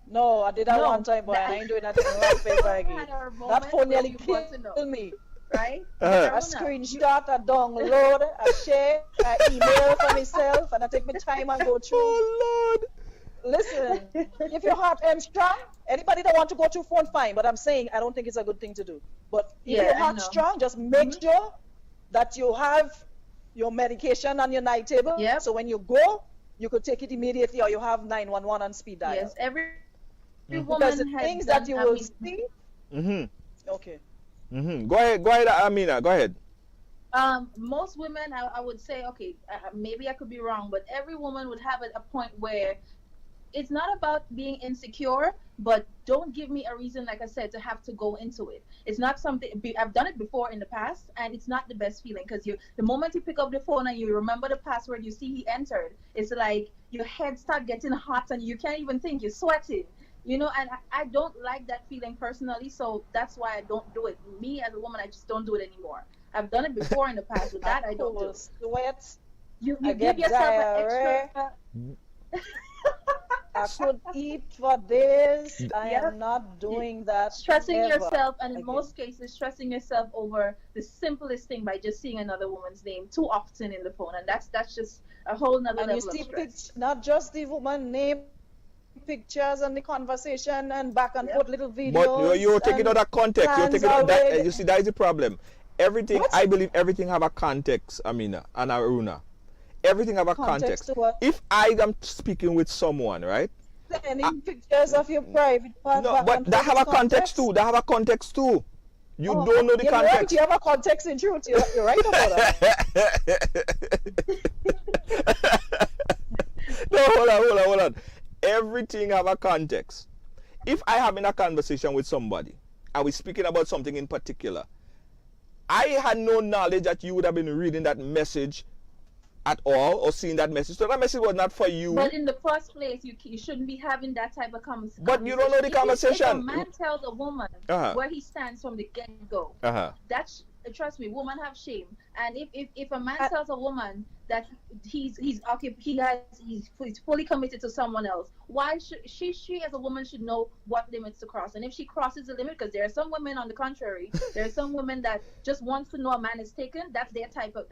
No, I did that one time, but I ain't doing that again. That phone nearly killed me.
Right?
I screenshot, I download, I share, I email for myself, and I take my time and go through.
Oh Lord!
Listen, if your heart ends strong, anybody that want to go through phone, fine. But I'm saying I don't think it's a good thing to do. But if your heart's strong, just make sure that you have your medication on your night table. So when you go, you could take it immediately, or you have 911 on speed dial.
Yes, every woman
because the
has
things that you will see. Okay.
Go ahead, Amina. Go ahead.
Most women, I would say, okay, maybe I could be wrong, but every woman would have a point where it's not about being insecure, but don't give me a reason, like I said, to have to go into it. It's not something, I've done it before in the past, and it's not the best feeling, because the moment you pick up the phone and you remember the password, you see he entered, it's like your head start getting hot and you can't even think, you're sweating. You know, and I don't like that feeling personally, so that's why I don't do it. Me as a woman, I just don't do it anymore. I've done it before in the past, but that I don't do.
Sweat.
You give yourself an extra.
I could eat for days. I am not doing that.
Stressing
ever
yourself, and in most cases, stressing yourself over the simplest thing by just seeing another woman's name too often in the phone, and that's just a whole nother level of stress.
Not just the woman name. Pictures and the conversation and back and forth little videos.
But you're taking out of context. You're taking out that. You see, that is the problem. Everything, I believe, everything have a context. Amina and Aruna, everything have a context. If I am speaking with someone, right?
Sending pictures of your private part.
No, but that have a context too. That have a context too. You don't know the context.
Right. You have a context in truth. You're right about that.
No, hold on. Everything have a context. If I have in a conversation with somebody and we're speaking about something in particular, I had no knowledge that you would have been reading that message at all or seeing that message. So that message was not for you.
But in the first place, you shouldn't be having that type of conversation.
But you don't know the conversation.
If a man tells a woman where he stands from the get-go, that's, trust me, women have shame. And if a man tells a woman that he's fully committed to someone else, why should she as a woman should know what limits to cross? And if she crosses the limit, because there are some women on the contrary, there are some women that just wants to know a man is taken. That's their type of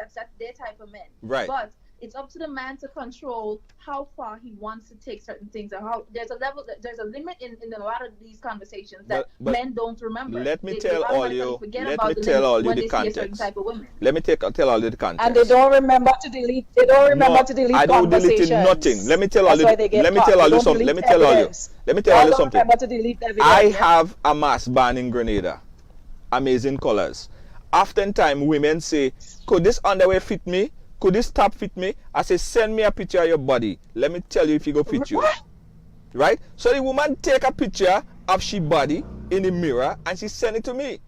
men.
Right.
But it's up to the man to control how far he wants to take certain things, and how there's a limit in a lot of these conversations that men don't remember.
Let me tell all you the context. Let me tell all you the context.
And they don't remember to delete. They don't remember to delete.
I don't delete nothing. Let me tell all you. Let me tell all you something. Let me tell all you something. I have a mass band in Grenada. Amazing colors. Oftentimes women say, "Could this underwear fit me? Could this top fit me?" I say, "Send me a picture of your body. Let me tell you if it go fit you." Right? So the woman take a picture of she body in the mirror and she send it to me.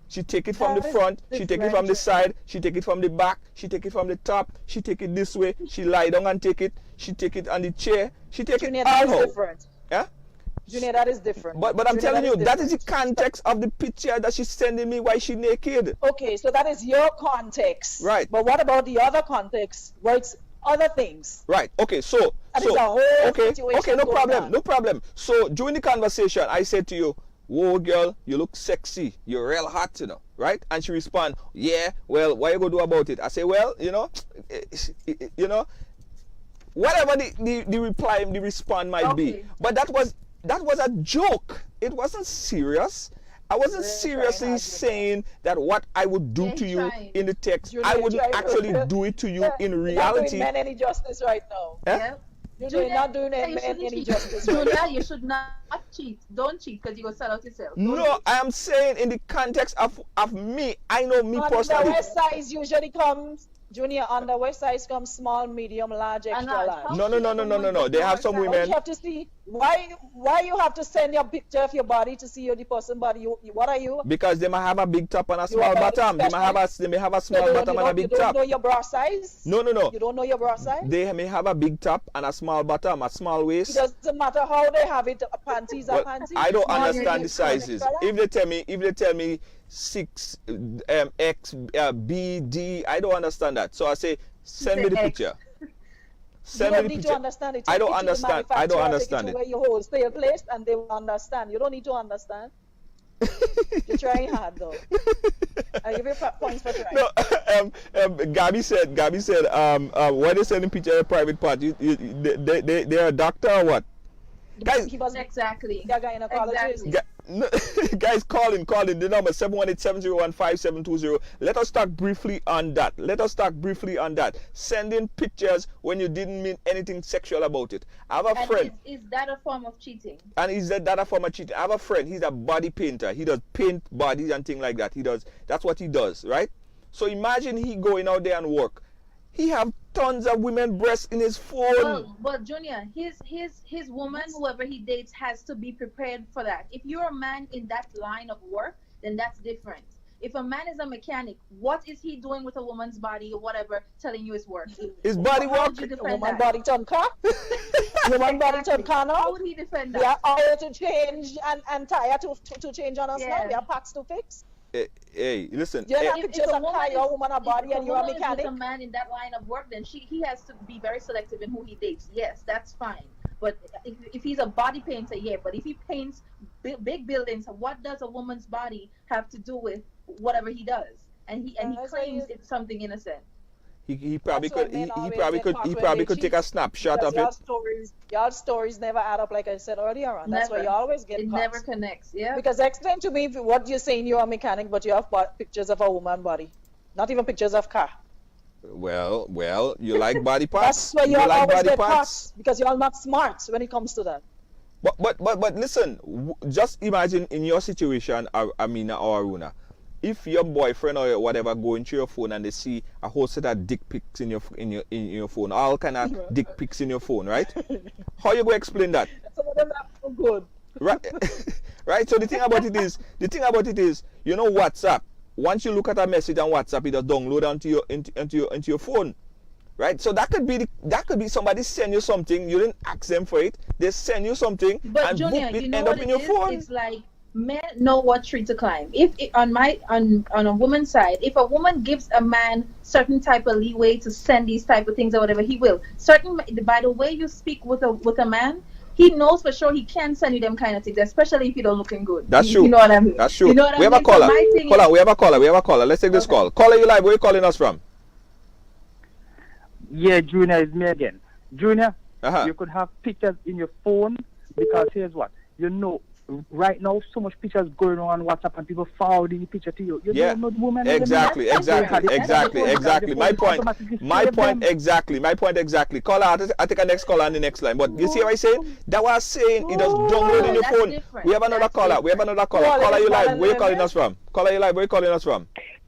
She take it from the front, she take it from the side, she take it from the back, she take it from the top, she take it this way, she lie down and take it, she take it on the chair, she take it all.
Different.
Yeah?
Junior, that is different.
But I'm
Junior,
telling you, that is the context of the picture that she's sending me while she naked.
Okay, so that is your context.
Right.
But what about the other context where it's other things?
Right. Okay. So.
And it's a whole situation
Okay. No
going
problem.
on.
No problem. So during the conversation, I said to you, "Whoa, girl, you look sexy. You're real hot, you know." Right? And she respond, "Yeah. Well, what you gonna do about it?" I say, "Well, you know, whatever the reply, the response might be. But that was a joke. It wasn't serious. I wasn't seriously saying that what I would do to you in the text, I wouldn't actually do it to you in reality."
You're not doing men any justice right now.
Eh?
You're not doing men any justice.
Julia, you should not cheat. Don't cheat because you go sell out yourself.
No, I am saying in the context of me. I know me personally.
Underwear size usually comes, Junior, underwear size comes small, medium, large, extra large.
No. They have some women.
You have to see why you have to send your picture of your body to see the person body. What are you?
Because they might have a big top and a small bottom. They may have a small bottom and a big top.
You don't know your bra size?
No.
You don't know your bra size?
They may have a big top and a small bottom, a small waist.
It doesn't matter how they have it. Panties are panties.
I don't understand the sizes. If they tell me 6 X B D, I don't understand that. So I say, send me the picture. Send me the picture.
To understand it.
I don't understand. It.
Where you wholesale placed, and they will understand. You don't need to understand. You're trying hard though. I give you points for trying.
No, Gabby said, why they sending picture of a private part? They're a doctor or what? Guys,
he was exactly.
Guys, call in. The number 718-701-5720. Let us talk briefly on that. Send in pictures when you didn't mean anything sexual about it. I have a friend.
Is that a form of cheating?
And is that a form of cheating? I have a friend. He's a body painter. He does paint bodies and things like that. That's what he does, right? So imagine he going out there and work. He have tons of women breasts in his phone.
Well, Junior, his woman, whoever he dates, has to be prepared for that. If you're a man in that line of work, then that's different. If a man is a mechanic, what is he doing with a woman's body or whatever, telling you his work?
His body work.
Woman body turn car. Woman body turn car now.
How would he defend that?
Yeah, oil to change and tire to change on us now. There are parts to fix.
Hey, listen.
You have pictures of a woman a body and you're a mechanic.
If a man in that line of work, then he has to be very selective in who he dates. Yes, that's fine. But if he's a body painter, yeah. But if he paints big buildings, what does a woman's body have to do with whatever he does? And he claims it's something innocent.
He probably could take a snapshot of it.
Your stories never add up, like I said earlier on. That's why you always get caught.
Never connects, yeah.
Because explain to me what you're saying. You're a mechanic, but you have pictures of a woman body, not even pictures of car.
Well, you like body parts.
That's why you
like
always
body
get
parts
caught, because you're not smart when it comes to that.
But listen, just imagine in your situation, Amina or Aruna. If your boyfriend or whatever going through your phone and they see a whole set of dick pics in your phone, all kind of dick pics in your phone, right? How you go explain that?
Some of them are so good.
Right, right. So the thing about it is, you know, WhatsApp. Once you look at a message on WhatsApp, it does download into your phone, right? So that could be somebody send you something, you didn't ask them for it. They send you something,
but
and
Junior,
boop,
you know
end up in your phone.
It's like, men know what tree to climb. If on a woman's side, if a woman gives a man certain type of leeway to send these type of things or whatever, he will. By the way you speak with a man, he knows for sure he can send you them kind of things, especially if you don't looking good.
That's true.
You know what I mean?
That's true.
You know what
we
I
have a caller. Hold on, we have a caller. Let's take this call. Caller, you live. Where are you calling us from?
Yeah, Junior, it's me again. Junior, you could have pictures in your phone, because here's what. You know, right now, so much pictures going on WhatsApp and people forwarding the picture to you. You don't know the woman.
Exactly. My point exactly. Caller, I take a next caller on the next line. But you see what I saying? That was saying it does download in your phone.
Different.
We have another caller. Caller, you live. Where are you calling us from?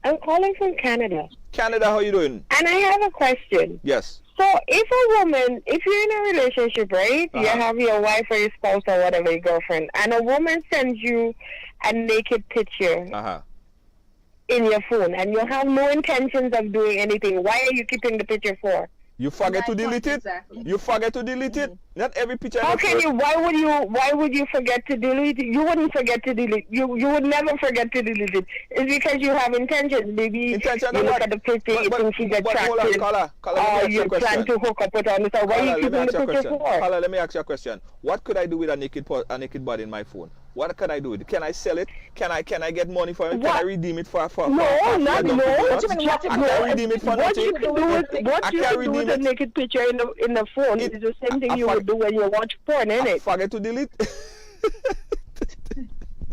I'm
calling from Canada.
Canada, how you doing?
And I have a question.
Yes.
So if you're in a relationship, right? You have your wife or your spouse or whatever, your girlfriend, and a woman sends you a naked picture in your phone, and you have no intentions of doing anything. Why are you keeping the picture for?
You forget to delete it.
Exactly.
You forget to delete it. Not every picture.
How can you? Why would you forget to delete it? You wouldn't forget to delete. You would never forget to delete it. It's because you have intentions. Maybe you look at the picture, you think she gets attracted, or you plan to hook up with her. So why are you keeping the picture for?
Carla, let me ask you a question. What could I do with a naked body in my phone? What can I do with it? Can I sell it? Can I get money for it? Can I redeem it for?
No. I
can't redeem it for
what
nothing.
you can do with a naked picture in the phone is the same thing you would do when you watch porn, isn't it?
Forget to delete.
It's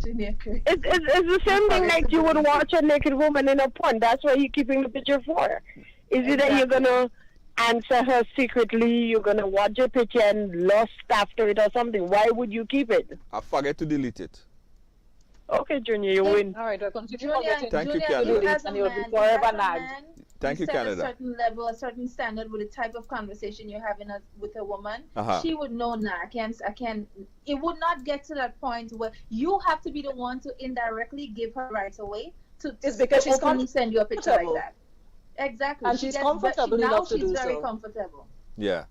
the same thing like you would watch a naked woman in a porn. That's what you're keeping the picture for. Is it that you're gonna answer her secretly, you're gonna watch a picture and lust after it or something? Why would you keep it?
I forget to delete it.
Okay, Junior, you win.
All right, we'll continue.
Thank you, Canada.
And you'll be forever nagged.
Thank you, Canada.
A certain level, a certain standard with the type of conversation you're having with a woman. She would know now. I can't. It would not get to that point where you have to be the one to indirectly give her rights away. It's because she's openly send you a picture like that. Exactly.
And she's comfortable enough to do so.
Now she's very comfortable.
Yeah.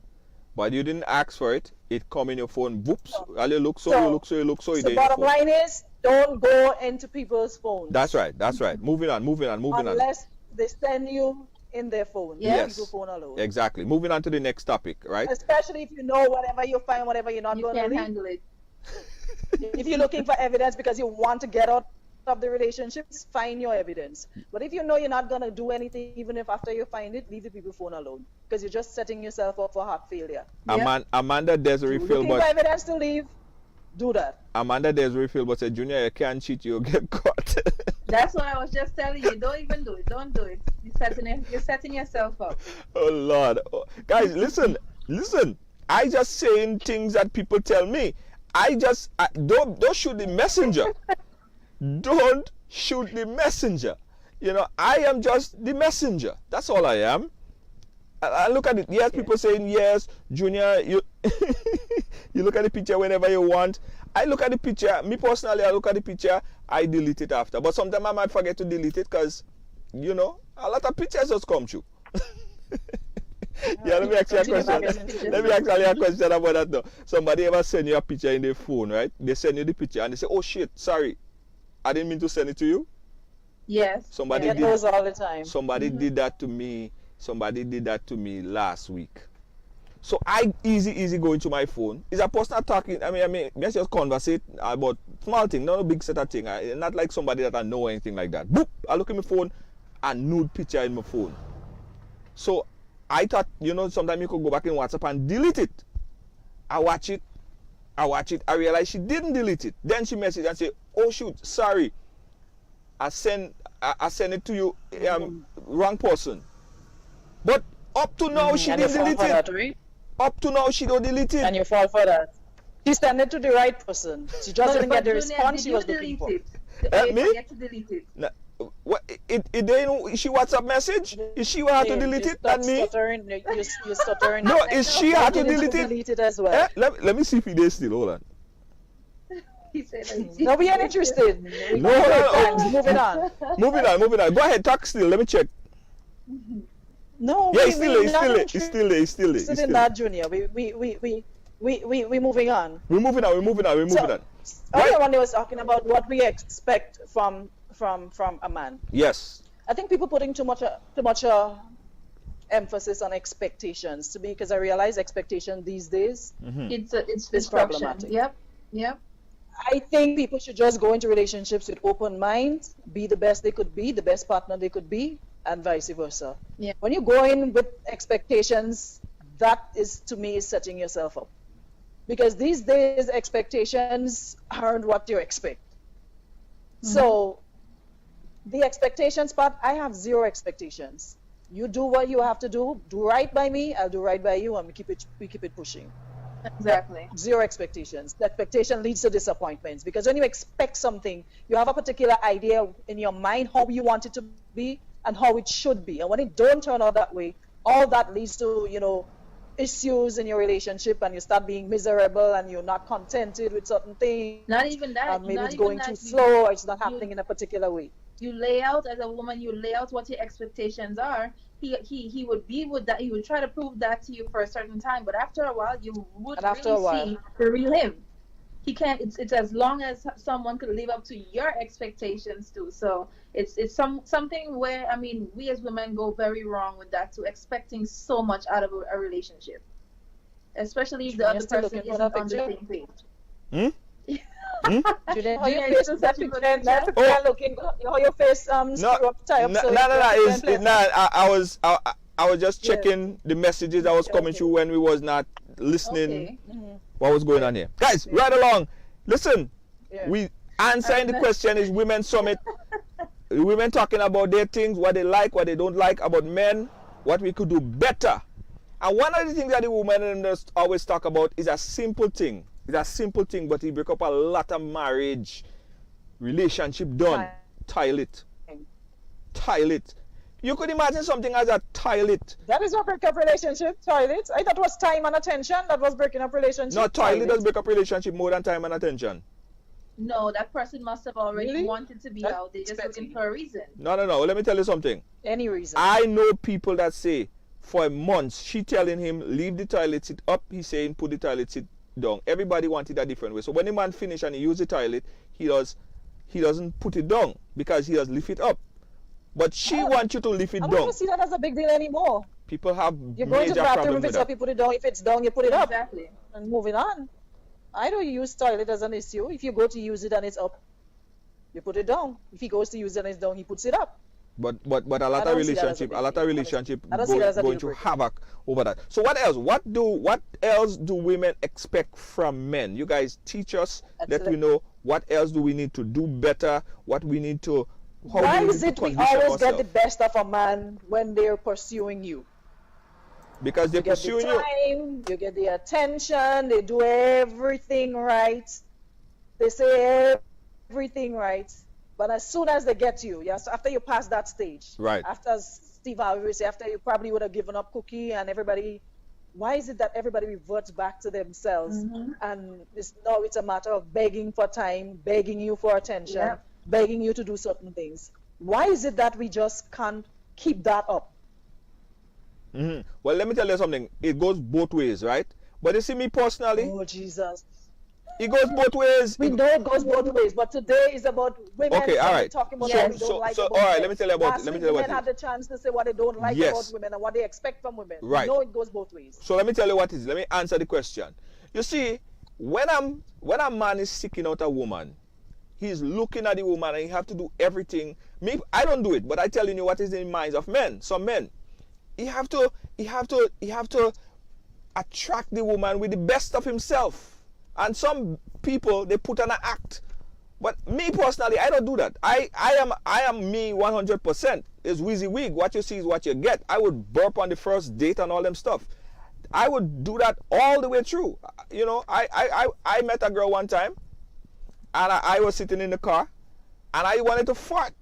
But you didn't ask for it. It come in your phone. Whoops. All you look so.
The bottom line is, don't go into people's phones.
That's right. Moving on.
Unless they send you in their phone.
Yes.
Leave your phone alone.
Exactly.Moving on to the next topic, right?
Especially if you know whatever you find, whatever you're not going to
handle it.
If you're looking for evidence because you want to get out of the relationship, find your evidence. But if you know you're not going to do anything, even if after you find it, leave the people's phone alone. Because you're just setting yourself up for heart failure.
Amanda Desiree Philbert.
Looking for evidence to leave, do that.
Amanda Desiree Philbert said, Junior, you can't cheat, you'll get caught.
That's what I was just telling you. Don't even do it. Don't do it. You're setting yourself up.
Oh, Lord. Oh, guys, listen. I just saying things that people tell me. Don't shoot the messenger. Don't shoot the messenger. You know, I am just the messenger. That's all I am. I look at it. Yes, people saying, yes, Junior, you you look at the picture whenever you want. I look at the picture. Me personally, I look at the picture. I delete it after. But sometimes I might forget to delete it because, you know, a lot of pictures just come through. Yeah, let me ask you a question. Let me ask you a question about that though. Somebody ever send you a picture in their phone, right? They send you the picture and they say, oh shit, sorry, I didn't mean to send it to you.
Yes.
Somebody
did those all the time.
Somebody did that to me. Somebody did that to me last week. So I easy go into my phone. Is a person talking? I mean, let's just conversate about small thing, not a big set of thing. Not like somebody that I know or anything like that. Boop! I look at my phone, a nude picture in my phone. So I thought, you know, sometimes you could go back in WhatsApp and delete it. I watch it. I realize she didn't delete it. Then she messaged and say, "Oh shoot, sorry. I send it to you, wrong person." But up to now she didn't delete it.
Right?
Up to now she don't delete it.
And you fall for that. She sent it to the right person. She just didn't get the response she was looking for.
Me? Forget to delete it.
No, what? It she WhatsApp message? Is she who had to delete it? Not me.
You're stuttering.
No, is she had to delete it?
Delete it as well.
Let me see if it is still. Hold on.
He said,
no, we ain't interested.
No,
moving on.
Moving on. Go ahead, talk still. Let me check.
No,
yeah, it's still there. It's still
in that, Junior. We moving on.
We're moving on.
Earlier when they was talking about what we expect from a man.
Yes.
I think people putting too much emphasis on expectations to me, because I realize expectation these days
it's problematic. Yep.
I think people should just go into relationships with open minds, be the best they could be, the best partner they could be, and vice versa.
Yeah.
When you go in with expectations, that is, to me, is setting yourself up. Because these days, expectations aren't what you expect. So, the expectations part, I have zero expectations. You do what you have to do right by me, I'll do right by you, and we keep it pushing.
Exactly.
Zero expectations. The expectation leads to disappointments, because when you expect something, you have a particular idea in your mind how you want it to be and how it should be. And when it don't turn out that way, all that leads to, issues in your relationship and you start being miserable and you're not contented with certain things.
Not even that.
Maybe it's going too slow or it's not happening in a particular way.
You lay out, as a woman, you lay out what your expectations are. He would be with that. He would try to prove that to you for a certain time, but after a while, you would really see the real him. He can't. It's as long as someone could live up to your expectations too. So it's something where, I mean, we as women go very wrong with that too, expecting so much out of a relationship, especially if the other person isn't on the same page.
Your face
I was just checking the messages that was coming through when we was not listening. What was going on here, guys? Right along. Listen, we answering the question is Women's Summit. Women talking about their things, what they like, what they don't like about men, what we could do better. And one of the things that the women always talk about is a simple thing. It's a simple thing, but it break up a lot of marriage, relationship done. Toilet. Toilet. You could imagine something as a toilet.
That is what break up relationship, toilet. I thought it was time and attention that was breaking up relationship.
No, toilet does break up relationship more than time and attention.
No, that person must have already wanted to be out. They're just looking for a reason.
No. Let me tell you something.
Any reason.
I know people that say for months she telling him leave the toilet seat up. He's saying put the toilet seat down. Everybody wanted a different way. So when the man finish and he use the toilet, he doesn't put it down because he does lift it up. But she wants you to lift it down.
I don't see that as a big deal anymore.
People have
You're going to the bathroom, if it's up, you put it down. If it's down, you put it up.
Exactly.
And moving on. I don't use toilet as an issue. If you go to use it and it's up, you put it down. If he goes to use it and it's down, he puts it up.
But a lot of relationship going to havoc over that. So what else? What else do women expect from men? You guys teach us, let we know what else do we need to do better, what we need to.
Why is it we always get the best of a man when they're pursuing you?
Because they're pursuing
you. You get the attention, they do everything right. They say everything right. But as soon as they get you, yes, after you pass that stage,
right?
After Steve Harvey would say, after you probably would have given up Cookie and everybody, why is it that everybody reverts back to themselves? And now it's a matter of begging for time, begging you for attention, begging you to do certain things. Why is it that we just can't keep that up?
Well, let me tell you something. It goes both ways, right? But you see, me personally,
oh Jesus,
it goes both ways.
We know it goes both ways, but today is about women.
Okay, all right.
Talking about what we don't like about
all right,
men.
let me tell you about.
Women had the chance to say what they don't like about women and what they expect from women.
Right.
We know it goes both ways.
So let me tell you what it is. Let me answer the question. You see, when a man is seeking out a woman, he's looking at the woman and he have to do everything. Me, I don't do it, but I telling you what is in the minds of men. Some men, he have to attract the woman with the best of himself. And some people, they put on an act. But me personally, I don't do that. I am me 100%. It's Wheezy Wig. What you see is what you get. I would burp on the first date and all them stuff. I would do that all the way through. You know, I met a girl one time, and I was sitting in the car, and I wanted to fart.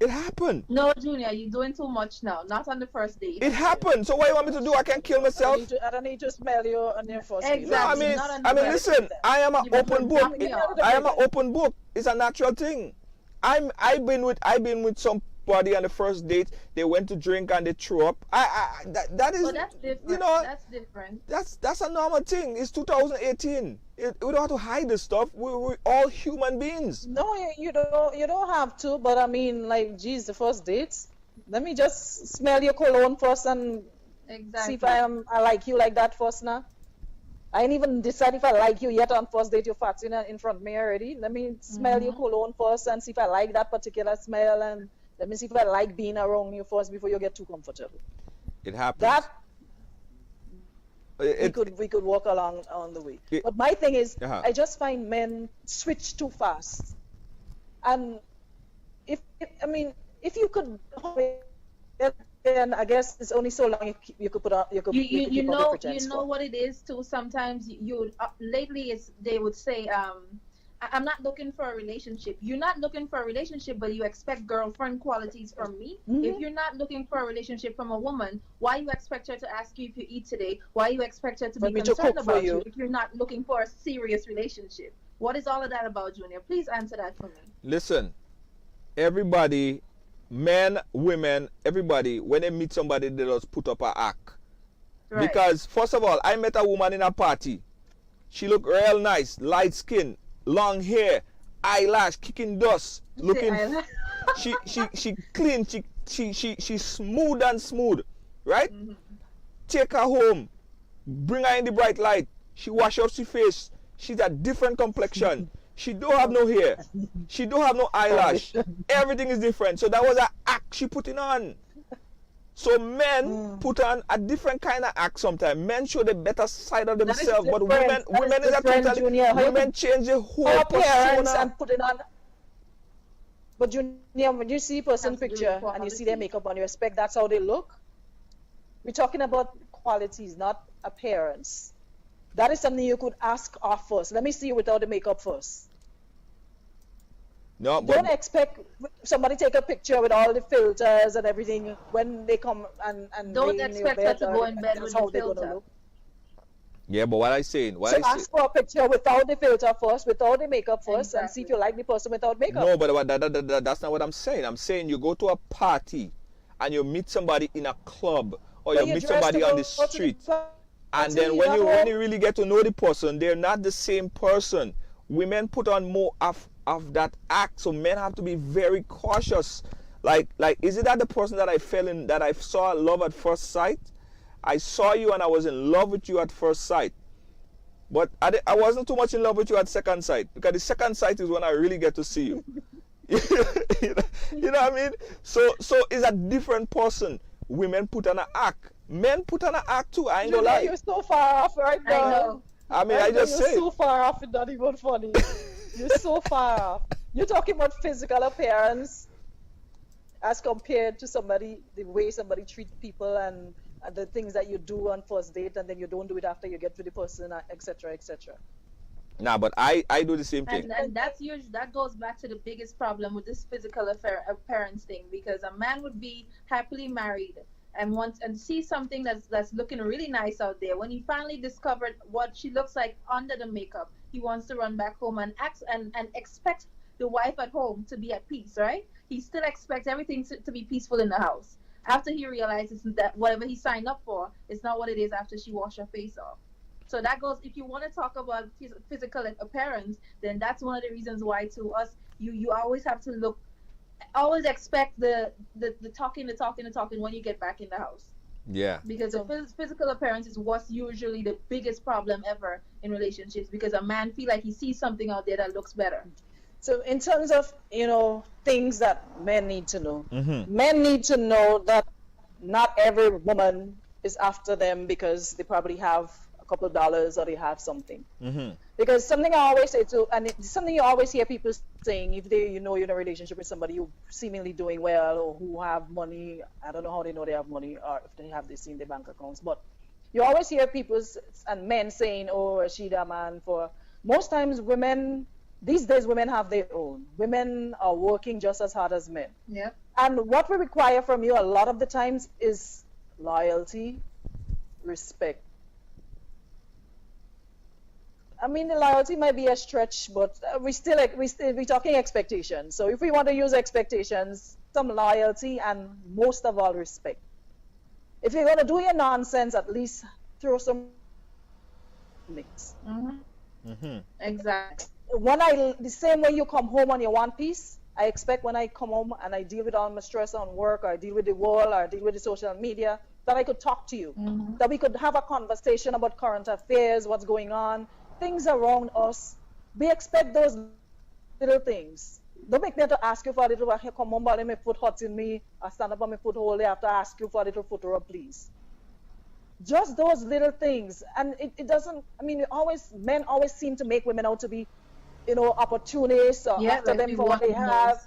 It happened.
No, Junior, you're doing too much now. Not on the first date.
It happened. So what do you want me to do? I can't kill myself.
I don't need to smell you on your first date.
Exactly.
No, I mean, listen. I am an open book. I am an open book. It's a natural thing. I've been with somebody on the first date. They went to drink and they threw up. That is.
Well, that's different.
You know,
that's different.
That's a normal thing. It's 2018. We don't have to hide this stuff. We're all human beings.
No, you don't have to. But I mean, like, geez, the first dates. Let me just smell your cologne first and see if I like you like that first now. I ain't even decided if I like you yet on first date. You're farting in front of me already. Let me smell your cologne first and see if I like that particular smell, and let me see if I like being around you first before you get too comfortable.
It happens.
That we could walk along on the way. But my thing is, I just find men switch too fast. And if you could, then I guess it's only so long you could put on. You know
what it is too. Sometimes lately they would say, I'm not looking for a relationship. You're not looking for a relationship, but you expect girlfriend qualities from me. If you're not looking for a relationship from a woman, why you expect her to ask you if you eat today? Why you expect her to be concerned about you if you're not looking for a serious relationship? What is all of that about, Junior? Please answer that for me.
Listen, everybody, men, women, everybody, when they meet somebody, they just put up an act. Right. Because, first of all, I met a woman in a party. She looked real nice, light skin, long hair, eyelash, kicking dust, looking. she clean, she smooth and smooth, right? Take her home, bring her in the bright light. She wash out her face. She's a different complexion. She don't have no hair. She don't have no eyelash. Everything is different. So that was an act she putting on. So men put on a different kind of act sometimes. Men show the better side of themselves, but women is a totally, women change the whole
appearance and putting on. But Junior, when you see a person picture and you see their makeup on, you expect that's how they look. We're talking about qualities, not appearance. That is something you could ask off first. Let me see you without the makeup first.
No,
don't expect somebody take a picture with all the filters and everything when they come and
don't expect her to go in bed with the filter.
Yeah, but what I saying?
So ask for a picture without the filter first, without the makeup first, and see if you like the person without makeup.
No, but that's not what I'm saying. I'm saying you go to a party and you meet somebody in a club or you meet somebody on the street, and then when you really get to know the person, they're not the same person. Women put on more of that act, so men have to be very cautious. Like is it that the person that I saw love at first sight? I saw you and I was in love with you at first sight, but I wasn't too much in love with you at second sight, because the second sight is when I really get to see you. You know what I mean? So it's a different person. Women put on an act. Men put on an act too. I ain't gonna lie.
You're so far off right now.
I know.
I mean, I just say.
You're so far off, it's not even funny. You're so far off. You're talking about physical appearance as compared to somebody, the way somebody treats people and the things that you do on first date, and then you don't do it after you get with the person, etc., etc.
Nah, but I do the same thing.
And that's usually, that goes back to the biggest problem with this physical appearance thing, because a man would be happily married and see something that's looking really nice out there. When he finally discovered what she looks like under the makeup, he wants to run back home and expect the wife at home to be at peace, right? He still expects everything to be peaceful in the house after he realizes that whatever he signed up for is not what it is after she washed her face off. So that goes, if you want to talk about physical appearance, then that's one of the reasons why to us, you always have to always expect the talking when you get back in the house.
Yeah.
Because the physical appearance is what's usually the biggest problem ever in relationships, because a man feel like he sees something out there that looks better.
So in terms of, things that men need to know, men need to know that not every woman is after them because they probably have a couple of dollars or they have something. Because something I always say and it's something you always hear people saying, if you're in a relationship with somebody who seemingly doing well or who have money, I don't know how they know they have money or if they have this in their bank accounts, but you always hear people and men saying, oh, she the man for. Most times these days women have their own. Women are working just as hard as men.
Yeah.
And what we require from you a lot of the times is loyalty, respect. I mean, the loyalty might be a stretch, but we're talking expectations. So if we want to use expectations, some loyalty and most of all respect. If you're going to do your nonsense, at least throw some mix.
Exactly.
The same way you come home and you want peace, I expect when I come home and I deal with all my stress on work, or I deal with the world, or I deal with the social media, that I could talk to you, that we could have a conversation about current affairs, what's going on, things around us. We expect those little things. Don't make me have to ask you for a little, come home, but my foot hurts in me, I stand up on my foot hole, I have to ask you for a little foot rub, please. Just those little things. And it doesn't, men always seem to make women out to be, opportunists or after them for what they have.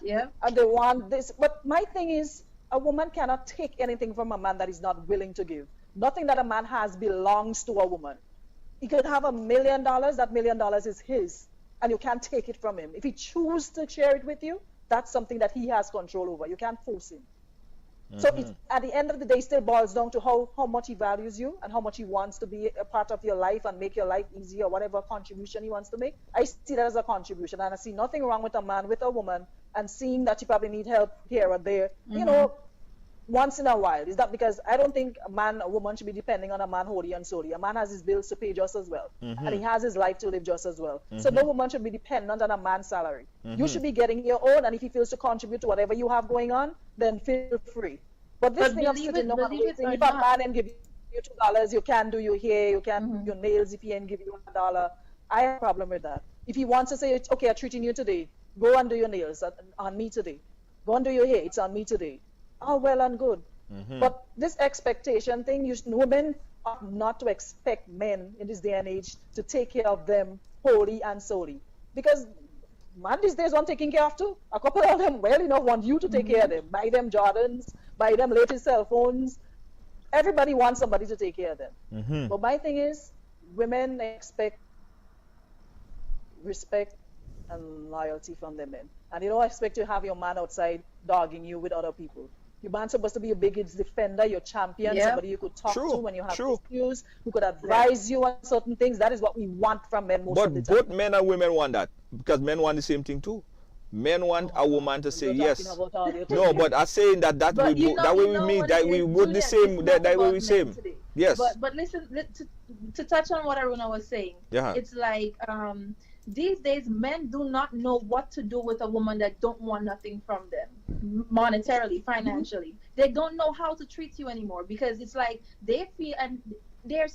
And they want this. But my thing is, a woman cannot take anything from a man that is not willing to give. Nothing that a man has belongs to a woman. He could have $1 million, that $1 million is his. and you can't take it from him. If he chooses to share it with you, that's something that he has control over. You can't force him. So it, at the end of the day, still boils down to how much he values you and how much he wants to be a part of your life and make your life easier, or whatever contribution he wants to make. I see that as a contribution, and I see nothing wrong with a man with a woman and seeing that you probably need help here or there, you know, once in a while. Is that because I don't think a man or woman should be depending on a man wholly and solely. A man has his bills to pay just as well, and he has his life to live just as well. So no woman should be dependent on a man's salary. You should be getting your own, and if he feels to contribute to whatever you have going on, then feel free. But this thing of sitting no if a man and give you $2, you can do your hair, you can do your nails if he ain't give you $1. I have a problem with that. If he wants to say, okay, I'm treating you today, go and do your nails on me today. Go and do your hair, it's on me today. Oh, well and good. But this expectation thing, women are not to expect men in this day and age to take care of them wholly and solely. Because man these days want taking care of too. A couple of them well enough want you to take care of them. Buy them Jordans, buy them latest cell phones. Everybody wants somebody to take care of them. But my thing is, women expect respect and loyalty from their men. And they don't expect you to have your man outside dogging you with other people. Your man's supposed to be your biggest defender, your champion, somebody you could talk to when you have issues, who could advise you on certain things. That is what we want from men most of the time.
But both men and women want that, because men want the same thing too. Men want a woman to say yes. No, but I'm saying that way we meet, that we would the same, that way we same. Yes.
But listen, to touch on what Aruna was saying, it's like these days men do not know what to do with a woman that don't want nothing from them, monetarily, financially. They don't know how to treat you anymore, because it's like they feel, and they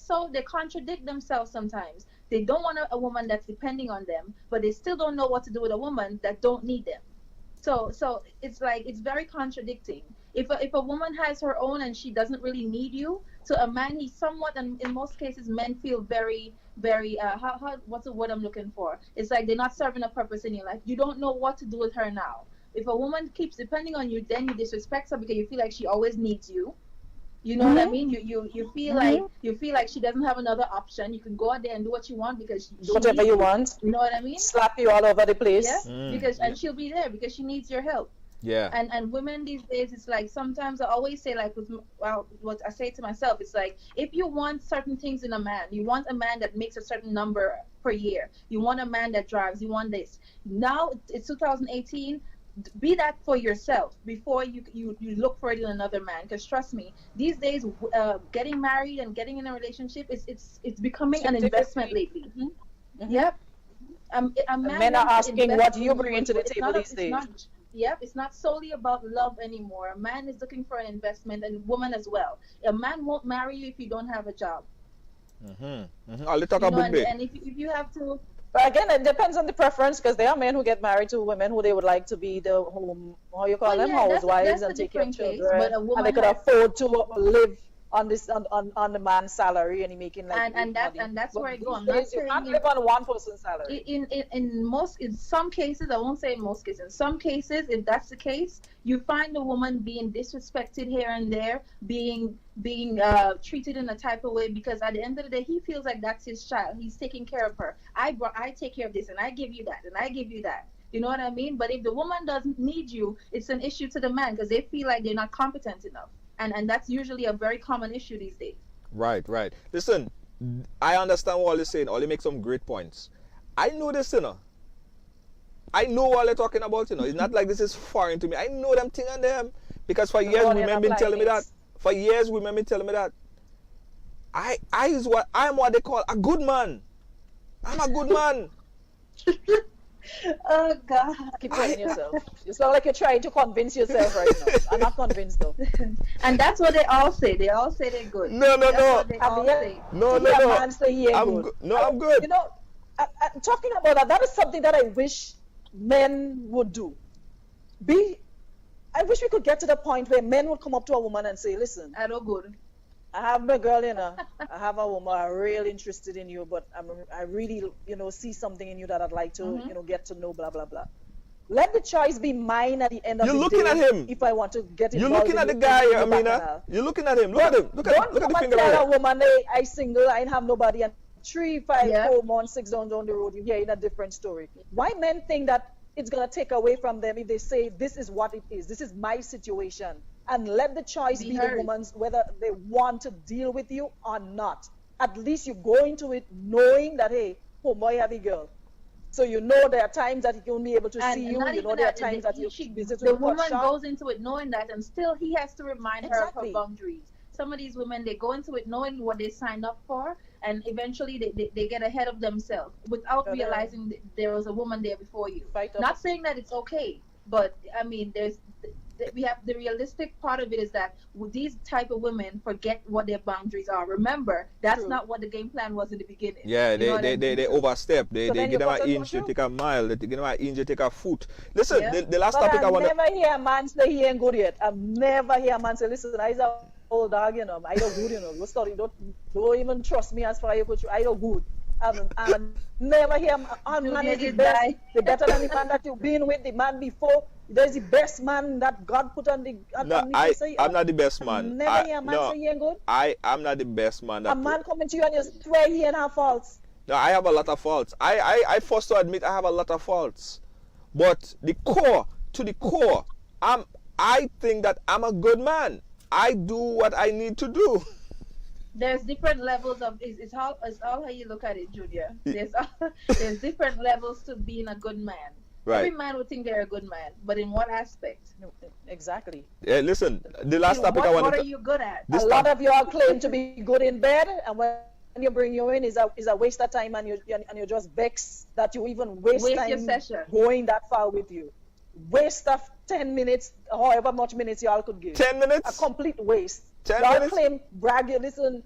contradict themselves sometimes. They don't want a woman that's depending on them, but they still don't know what to do with a woman that don't need them. So it's like, it's very contradicting. If a woman has her own and she doesn't really need you, to a man, he's somewhat, and in most cases, men feel very, very, what's the word I'm looking for? It's like they're not serving a purpose in your life. You don't know what to do with her now. If a woman keeps depending on you, then you disrespect her because you feel like she always needs you. You know what I mean? You feel like she doesn't have another option. You can go out there and do what you want because she
do whatever you want.
You know what I mean?
Slap you all over the place.
Yeah, and she'll be there because she needs your help.
Yeah.
And women these days, it's like, sometimes I always say, like, what I say to myself, it's like, if you want certain things in a man, you want a man that makes a certain number per year, you want a man that drives, you want this. Now it's 2018. Be that for yourself before you look for it in another man. Because trust me, these days, getting married and getting in a relationship it's becoming an investment lately. Yep.
Men are asking what you bring to the table these days.
It's not solely about love anymore. A man is looking for an investment, and woman as well. A man won't marry you if you don't have a job.
I'll talk about it.
And if you have to.
But again, it depends on the preference, because there are men who get married to women who they would like to be the home, housewives and take care of children, and they could afford to live on the man's salary, and he making like
and that's where I go. I'm
not saying you can't live on one person's salary.
In some cases, I won't say in most cases. In some cases, if that's the case, you find a woman being disrespected here and there, being treated in a type of way, because at the end of the day, he feels like that's his child. He's taking care of her. I take care of this, and I give you that, and I give you that. You know what I mean? But if the woman doesn't need you, it's an issue to the man, because they feel like they're not competent enough. And that's usually a very common issue these days.
Right. Listen, I understand what you're saying. Ollie makes some great points. I know this, I know what they're talking about, It's not like this is foreign to me. I know them thing and them. Because for years, women been telling me that. For years, women been telling me that. I'm what they call a good man. I'm a good man.
Oh God!
Keep telling yourself. You sound like you're trying to convince yourself right now. I'm not convinced though.
And that's what they all say. They all say they're good.
No.
No.
I'm good.
You know, talking about that is something that I wish men would do. I wish we could get to the point where men would come up to a woman and say, "Listen,
I know good.
I have my girl, I have a woman, I'm really interested in you, but I really, see something in you that I'd like to, get to know, blah, blah, blah." Let the choice be mine at the end of the day.
You're looking at him.
If I want to get involved.
You're looking at the guy, Amina. You're looking at him. Look at him. Look at the finger.
Don't tell a woman, I single, I ain't have nobody, and 3, 5, 4 months, 6 down the road, you're hearing a different story. Why men think that it's going to take away from them if they say, this is what it is, this is my situation, and let the choice be the woman's, whether they want to deal with you or not. At least you go into it knowing that, hey, oh boy, have a girl. So you know there are times that he won't be able to see you. You know there are times that you visit
the woman goes into it knowing that, and still he has to remind her of her boundaries. Some of these women, they go into it knowing what they signed up for, and eventually they get ahead of themselves without realizing there was a woman there before you. Not saying that it's okay, but I mean, we have the realistic part of it is that these type of women forget what their boundaries are. Remember, that's not what the game plan was in the beginning.
Yeah, they overstep. They give them an inch to take a mile. They give them an inch to take a foot. Listen, the last topic I want to...
I've never hear a man say he ain't good yet. I've never hear a man say, listen, I's a old dog, you know. I don't good, you know. Go study. Don't even trust me as far as you put you. I don't good. I've never hear a man is the best. The better than the man that you've been with, the man before. There's the best man that God put on the... I'm
not the best man.
Never hear a man say he ain't good.
I'm not the best man.
A man coming to you and you swear he ain't have faults.
No, I have a lot of faults. I forced to admit I have a lot of faults. But the core, I think that I'm a good man. I do what I need to do.
There's different levels of it's all how you look at it, Junior. There's different levels to being a good man. Right. Every man would think they're a good man, but in what aspect?
Exactly.
Yeah, listen, the last topic I want to...
What are you good at?
A lot of y'all claim to be good in bed, and when you bring you in, is a waste of time, and you just vex that you even waste time
your session
going that far with you. Waste of 10 minutes, however much minutes y'all could give.
10 minutes?
A complete waste.
10
y'all
minutes?
Claim, brag, you listen...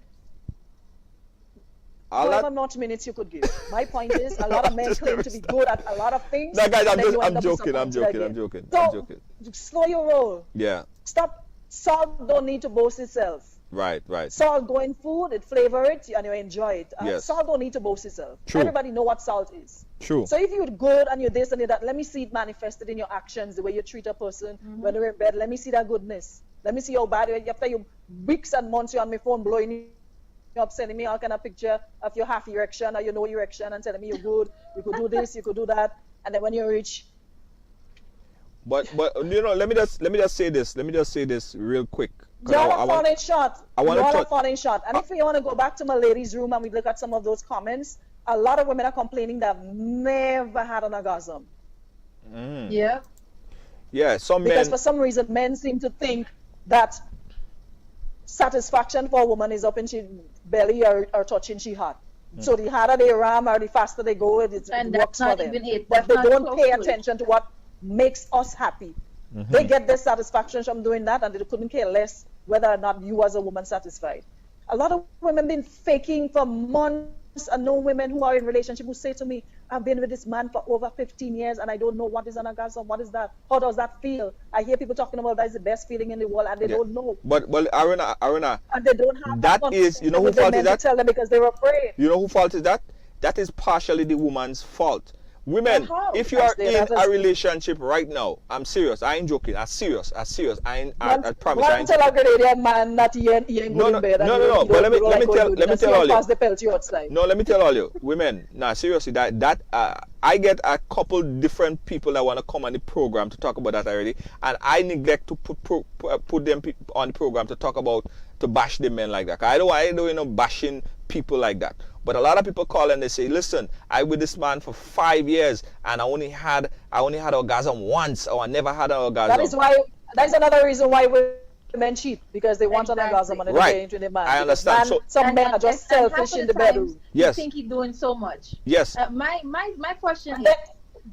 However much minutes you could give. My point is, a lot of men claim to be good at a lot of things.
No, guys, I'm joking.
So, slow your roll.
Yeah.
Stop. Salt don't need to boast itself.
Right.
Salt go in food, it flavor it, and you enjoy it.
Yes.
Salt don't need to boast itself.
True.
Everybody know what salt is.
True.
So if you're good and you're this and you're that, let me see it manifested in your actions, the way you treat a person when you're in bed. Let me see that goodness. Let me see how bad after you weeks and months you're on my phone blowing up, sending me all kind of picture of your half erection or your no erection and telling me you're good, you could do this, you could do that, and then when you reach.
But you know, let me just say this real quick.
Y'all are falling short. Y'all are falling short. And if we want to go back to my ladies' room and we look at some of those comments, a lot of women are complaining that have never had an orgasm.
Yeah.
Yeah,
because for some reason men seem to think that satisfaction for a woman is up in she belly or touching she heart. So the harder they ram or the faster they go, it works for them. But they don't pay attention to what makes us happy. They get their satisfaction from doing that, and they couldn't care less whether or not you as a woman satisfied. A lot of women been faking for months. I know women who are in relationship who say to me, I've been with this man for over 15 years and I don't know what is an orgasm. What is that? How does that feel? I hear people talking about that's the best feeling in the world and they don't know.
But Aruna,
and they don't have
that is, you know who fault is that?
Tell them because they're afraid.
You know who fault is that? That is partially the woman's fault. Women, if you are in a relationship right now, I'm serious. I ain't joking. I'm serious. I promise.
One tell a Grenadian man that he ain't good in bed.
No. But let me tell all
you.
No, let me tell all you. Women, seriously, that I get a couple different people that want to come on the program to talk about that already, and I neglect to put them on the program to talk about, to bash the men like that. I don't bashing people like that. But a lot of people call and they say, listen, I with this man for 5 years and I only had orgasm once, or I never had an orgasm.
That's another reason why women cheat, because they want an orgasm and they into the man.
I understand.
Some men are just selfish in the bedroom.
Yes.
You think he's doing so much.
Yes.
My question
is,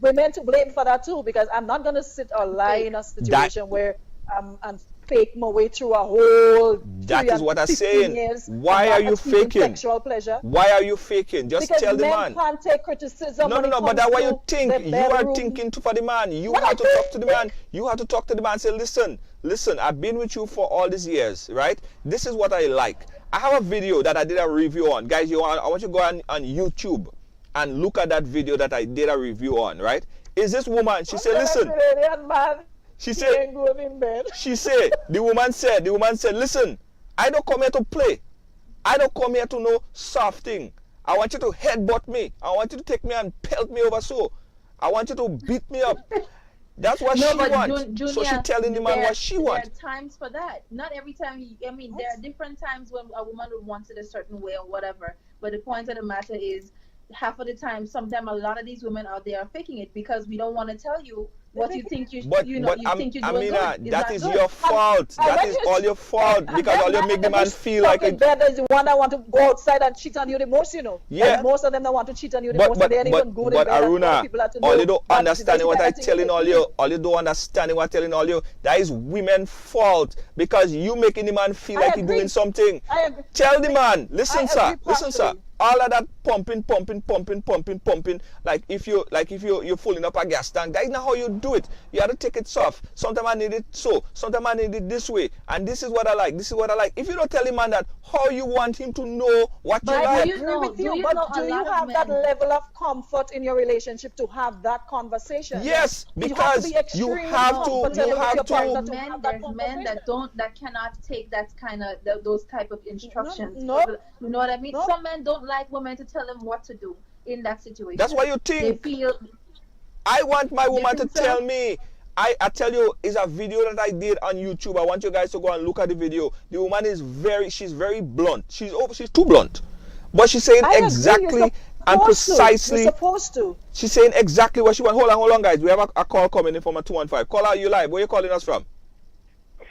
women to blame for that too, because I'm not gonna sit or lie in a situation where I'm fake my way through a whole.
That is what I'm saying. Why are you faking?
Sexual pleasure.
Why are you faking? Just
because
tell the
men
man.
Can't take criticism.
No, but that's what you think. You are thinking for the man. You have to talk to the man. You have to talk to the man and say, listen, I've been with you for all these years, right? This is what I like. I have a video that I did a review on. Guys, I want you to go on YouTube and look at that video that I did a review on, right? Is this woman, she said, listen. She said, the woman said, listen, I don't come here to play. I don't come here to no soft thing. I want you to headbutt me. I want you to take me and pelt me over so. I want you to beat me up. That's what she wants. So she's telling the man what she wants.
There are times for that. Not every time. There are different times when a woman would want it a certain way or whatever. But the point of the matter is, half of the time, sometimes a lot of these women out there are faking it because we don't want to tell you what you think you think you're doing good.
That is your fault. That is all your fault because all you make the man feel like
there's the one that want to go outside and cheat on you the most,
Yeah.
And most of them that want to cheat on you the most. They ain't even good.
But Aruna, all you don't understand what I'm telling all you. All you don't understand what I'm telling all you. That is women's fault because you making the man feel like he's doing something. Tell the man, listen, sir. All of that pumping. Like if you're filling up a gas tank, that is not how you do it. You have to take it soft. Sometimes I need it so. Sometimes I need it this way. And this is what I like. This is what I like. If you don't tell him man that, how you want him to know what you like?
I agree with you. But do you have that level of comfort in your relationship to have that conversation?
Yes, because you have to.
There's men that cannot take that kind of those type of instructions.
No.
You know what I mean? No. Some men don't like women to tell them what to do in that situation.
That's why you think.
They feel.
I want my woman to tell me. I tell you, it's a video that I did on YouTube. I want you guys to go and look at the video. The woman is she's very blunt. She's too blunt. But she's saying exactly and precisely.
You're supposed to.
She's saying exactly what she wants. Hold on, guys. We have a call coming in from a 215. Call out, you live. Where are you calling us from?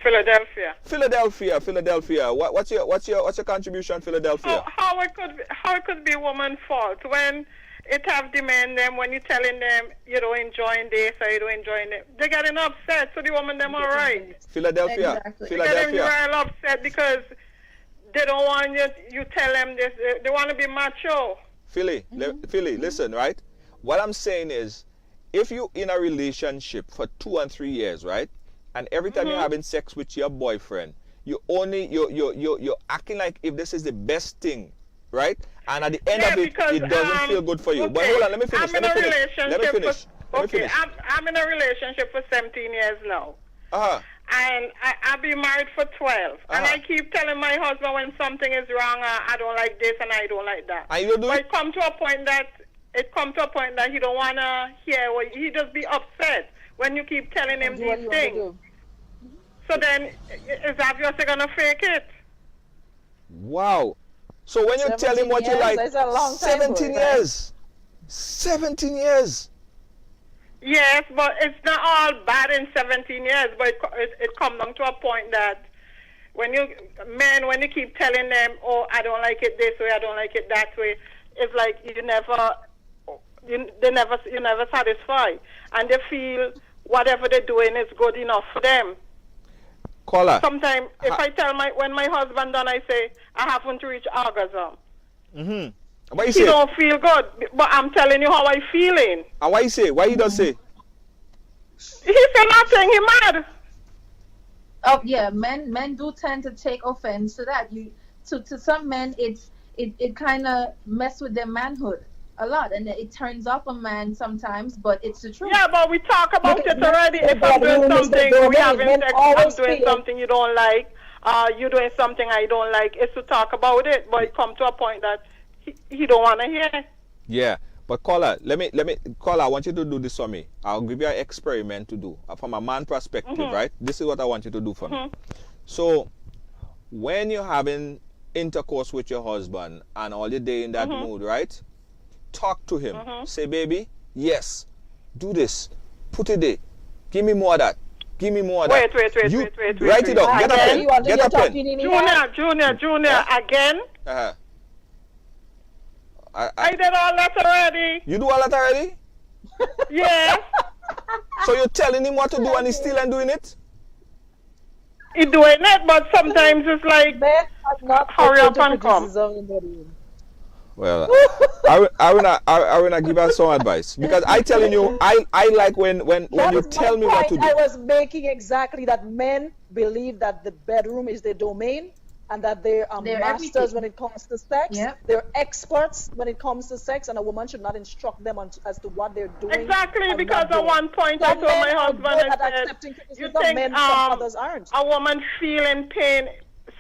Philadelphia.
Philadelphia. What's your contribution, Philadelphia?
How it could be woman's fault when it have demand them when you're telling them you don't enjoying this or you don't enjoying it. They're getting upset, so the woman them all right.
Philadelphia.
They're getting real upset because they don't want you tell them this. They want to be macho.
Philly, listen, right? What I'm saying is, if you in a relationship for 2 and 3 years, right? And every time you're having sex with your boyfriend, you're acting like if this is the best thing, right? And at the end of it, it doesn't feel good for you.
Okay.
But hold on, let me finish.
I'm in a relationship for 17 years now. And I've been married for 12. And I keep telling my husband when something is wrong, I don't like this and I don't like that.
And you do
but it comes to a point that he don't want to hear what he just be upset when you keep telling him these things. So then, is obviously going to fake it.
Wow. So when you tell him what you like, 17 years. 17 years.
Yes, but it's not all bad in 17 years, but it comes down to a point that when you keep telling them, oh, I don't like it this way, I don't like it that way, it's like you're never satisfied. And they feel whatever they're doing is good enough for them.
Caller.
Sometimes if I tell when my husband done, I say, I haven't reached orgasm.
What you
he
say?
Don't feel good, but I'm telling you how I feeling.
And what you say? Why you don't say?
He said nothing. He mad.
Oh yeah, men do tend to take offense to that. To some men, it kind of mess with their manhood a lot, and it turns off a man sometimes. But it's the truth.
Yeah, but we talk about it already. If I'm doing something, we having sex. I'm doing something you don't like. You doing something I don't like. It's to talk about it, but it come to a point that he don't want to hear.
Yeah, but caller, caller, I want you to do this for me. I'll give you an experiment to do from a man perspective, right? This is what I want you to do for me. So, when you're having intercourse with your husband and all your day in that mood, right? Talk to him. Say, baby, yes, do this. Put it there. Give me more of that. Give me more of that.
Wait.
Write it down. Get a pen. Get a pen.
Junior, again? I did all that already.
You do all that already?
Yeah.
So you're telling him what to do and he's still doing it?
He's doing it, but sometimes it's like, hurry up and come.
Well, I wanna give us some advice because I telling you, I like when you tell me what to do.
I was making exactly that. Men believe that the bedroom is their domain and that they are masters everything. When it comes to sex. Yep. They're experts when it comes to sex, and a woman should not instruct them as to what they're doing.
Exactly, because at one point I told my husband, I said, you think
others aren't.
A woman feeling pain?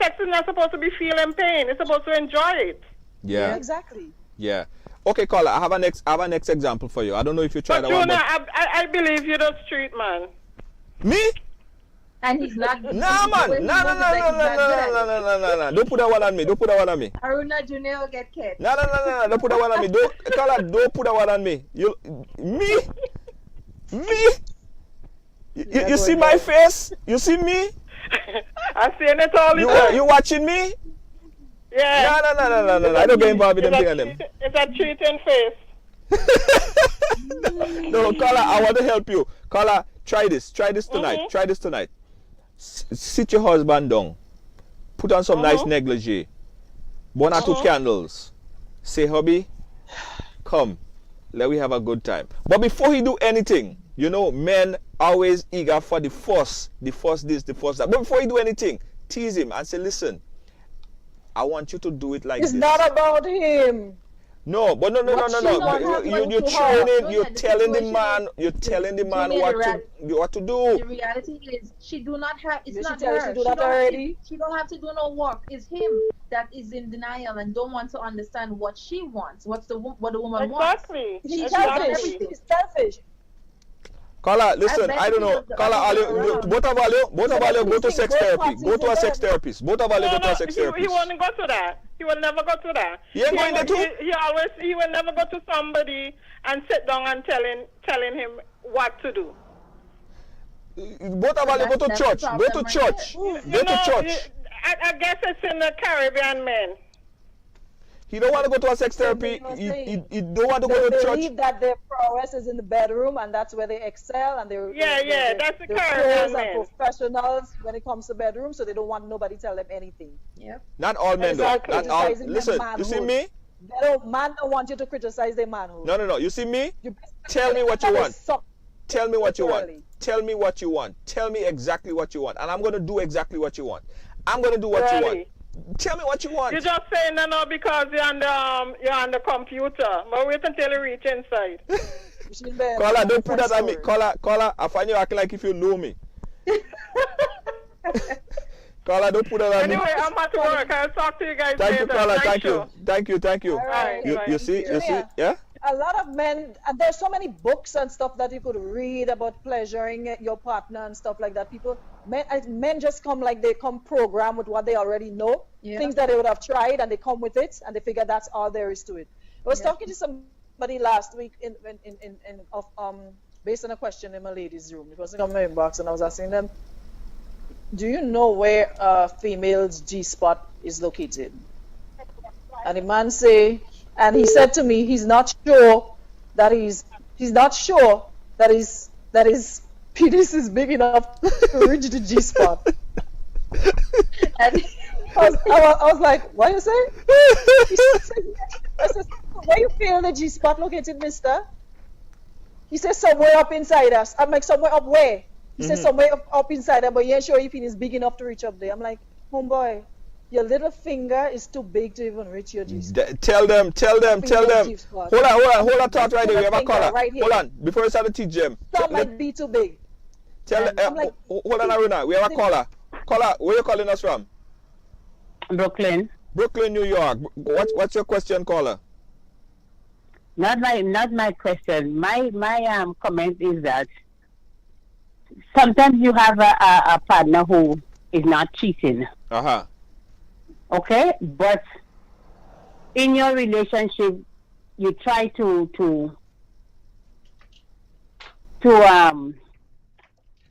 Sex is not supposed to be feeling pain. It's supposed to enjoy it.
Yeah,
exactly.
Yeah. Okay, caller, I have a next example for you. I don't know if you tried
but
that one.
Junior, I believe you're the street man.
Me?
And he's not.
Nah, man. No. Don't put that one on me.
Haruna Junior will get kicked.
No. Don't put that one on me. Don't put that one on me. Me? You see my face? You see me?
I'm seeing it all the time.
You watching me?
Yeah.
No. I don't get involved with them.
It's a cheating face.
No, caller, I want to help you. Caller, try this tonight. Try this tonight. Sit your husband down. Put on some nice negligee. Burn out 2 candles. Say, hubby, come. Let we have a good time. But before he do anything, you know, men always eager for the first this, the first that. But before he do anything, tease him and say, listen, I want you to do it like this.
It's not about him.
No, but no. You're training. You're telling the man what to do.
The reality is, she do not have. It's
Did
not
she tell
her.
you to do that already?
She don't have to do no work. It's him that is in denial and don't want to understand what she wants. What the woman wants.
Exactly.
He's selfish. He's selfish.
Caller, listen, I don't know. Caller, both of you go to sex therapy. Go to a sex therapist. Both of you go to a sex therapist.
He won't go to that. He will never go to that.
He ain't going there too?
He will never go to somebody and sit down and telling him what to do.
Both of you go to church. Go to church. Go to church.
I guess it's in the Caribbean men.
He don't want to go to a sex therapy. He don't want to go to church.
They believe that their prowess is in the bedroom, and that's where they excel, and they're
that's the Caribbean men.
Professionals when it comes to bedroom, so they don't want nobody tell them anything.
Yep.
Not all men though. Not all. Listen, you see me?
Man don't want you to criticize their manhood.
No. You see me? Tell me what you want. Tell me what you want. Tell me what you want. Tell me exactly what you want, and I'm gonna do exactly what you want. I'm gonna do what you want. Tell me what you want.
You're just saying that now because you're on the computer. But wait until you reach inside.
Caller, don't put that on me. Caller, I find you acting like if you know me. Caller, don't put that on me.
Anyway, I'm at work. I'll talk to you guys later.
Thank you, caller. Thank you.
All right.
You see? Yeah?
A lot of men, and there's so many books and stuff that you could read about pleasuring your partner and stuff like that. Men just come like they come programmed with what they already know, things that they would have tried, and they come with it, and they figure that's all there is to it. I was talking to somebody last week based on a question in my ladies' room. It was in my inbox, and I was asking them, do you know where a female's G-spot is located? And the man he said to me, he's not sure that his penis is big enough to reach the G-spot. And I was like, what you say? I said, where you feel the G-spot located, mister? He said, somewhere up inside us. I'm like, somewhere up where? He said, somewhere up inside us, but you ain't sure if it is big enough to reach up there. I'm like, homeboy, your little finger is too big to even reach your G-spot.
Tell them. Hold on, talk right there. We have a caller. Hold on, before you start to teach them.
Some might be too big.
Hold on, Aruna. We have a caller. Caller, where you calling us from?
Brooklyn,
New York. What's your question, caller?
Not my question. My comment is that sometimes you have a partner who is not cheating. Okay, but in your relationship, you try to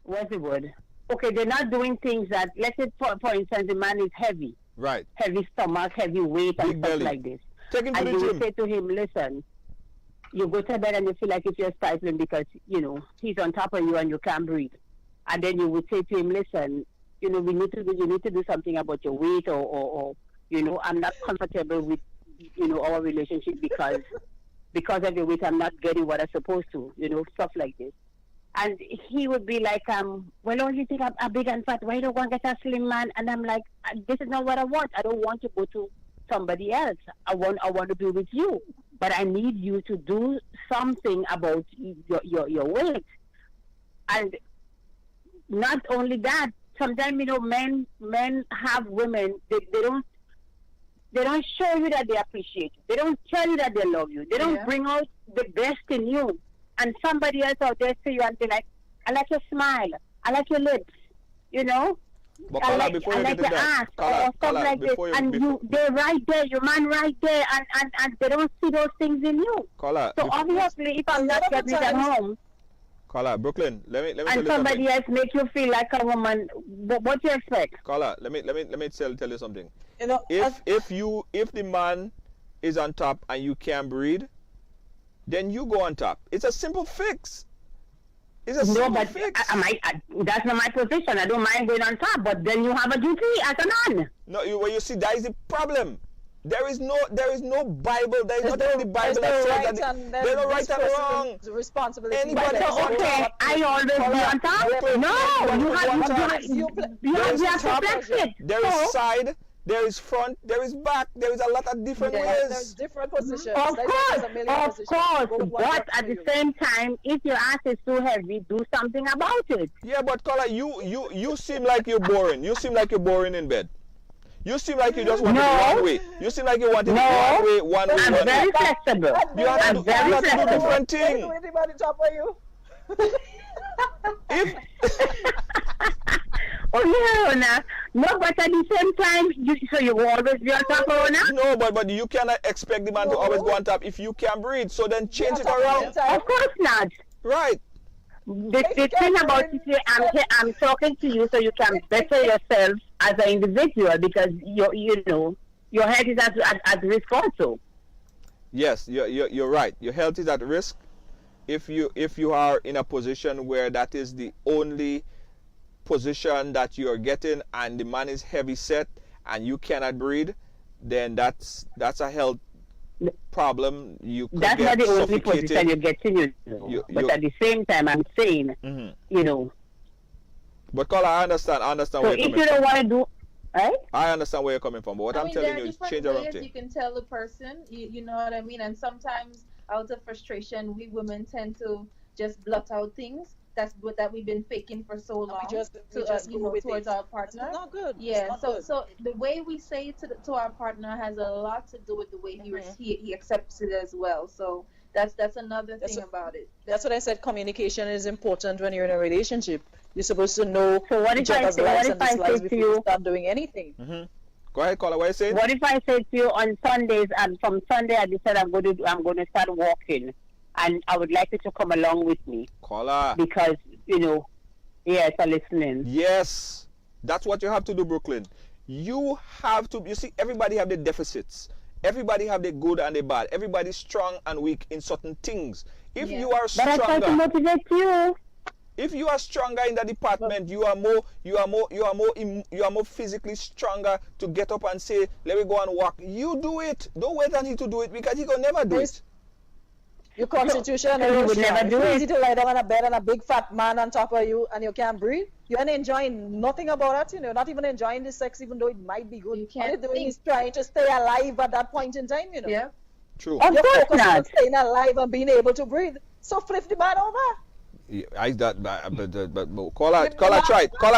what's the word? Okay, they're not doing things that, let's say, for instance, the man is heavy.
Right.
Heavy stomach, heavy weight, and stuff like this.
Take him to
and
the
you
gym.
will say to him, listen, you go to bed and you feel like if you're stifling because, he's on top of you and you can't breathe. And then you would say to him, listen, you need to do something about your weight or I'm not comfortable with, our relationship because of your weight, I'm not getting what I'm supposed to, stuff like this. And he would be like, well, you think I'm big and fat, why don't you want to get a slim man? And I'm like, this is not what I want. I don't want to go to somebody else. I want to be with you. But I need you to do something about your weight. And not only that, sometimes, men have women, they don't, They don't show you that they appreciate you. They don't tell you that they love you. They don't bring out the best in you. And somebody else out there see you and be like, I like your smile. I like your lips. You know?
But
I like your ass or stuff like this. And they're right there, your man right there, and they don't see those things in you. So obviously, if I'm not getting it at home,
Carla, Brooklyn, let me tell
and
you
somebody
something.
else make you feel like a woman, what do you expect?
Carla, let me tell you something.
You know,
if the man is on top and you can't breathe, then you go on top. It's a simple fix. It's a simple fix.
That's not my position. I don't mind going on top, but then you have a duty as a man.
No, you see, that is the problem. There is no Bible. There is nothing in the Bible that says that there's no right and wrong.
Responsibility.
Anybody
Okay, I always be on top. No, you have to flex it.
There is side, there is front, there is back. There is a lot of different ways.
There's different positions.
Of course. But at the same time, if your ass is too heavy, do something about it.
Yeah, but Carla, you seem like you're boring. You seem like you're boring in bed. You seem like you just want it one way. You seem like you want it one way.
I'm very flexible.
You have to do different things.
No, but at the same time, you will always be on top of her.
No, but you cannot expect the man to always go on top if you can't breathe. So then change it around.
Of course not.
Right.
The thing about it is, I'm talking to you so you can better yourself as an individual, because your health is at risk also.
Yes, you're right. Your health is at risk if you are in a position where that is the only position that you are getting, and the man is heavy set and you cannot breathe. Then that's a health problem. You could
that's
get
not the only
suffocated.
position you get in, but at the same time, I'm saying,
But Carla, I understand where you're coming from.
So if you don't want to do, right?
I understand where you're coming from, but what I'm telling you is change around thing.
You can tell the person, you know what I mean? And sometimes out of frustration, we women tend to just blot out things that we've been faking for so long towards our partner.
It's not good.
Yeah. So the way we say it to our partner has a lot to do with the way he accepts it as well. So that's another thing about it.
That's what I said. Communication is important when you're in a relationship. You're supposed to know
so what
each
if
other's likes and dislikes before you start doing anything.
Mm-hmm. Go ahead, Carla. What you saying?
What if I say to you on Sundays, and from Sunday I decided I'm going to start walking, and I would like you to come along with me.
Carla.
Because yes, I'm listening.
Yes, that's what you have to do, Brooklyn. You have to. You see, everybody have their deficits. Everybody have their good and their bad. Everybody's strong and weak in certain things. If you are stronger,
but I try to motivate you.
If you are stronger in the department, you are more physically stronger to get up and say, "Let me go and walk." You do it. Don't wait on him to do it, because he can never do it.
Your constitution
would never do
it's
it.
easy to lie down on a bed and a big fat man on top of you and you can't breathe. You ain't enjoying nothing about it, not even enjoying the sex, even though it might be good. All you're doing is trying to stay alive at that point in time,
Yeah.
True.
Of
you're
course
focused
not.
on staying alive and being able to breathe. So flip the man over.
Yeah, but Carla,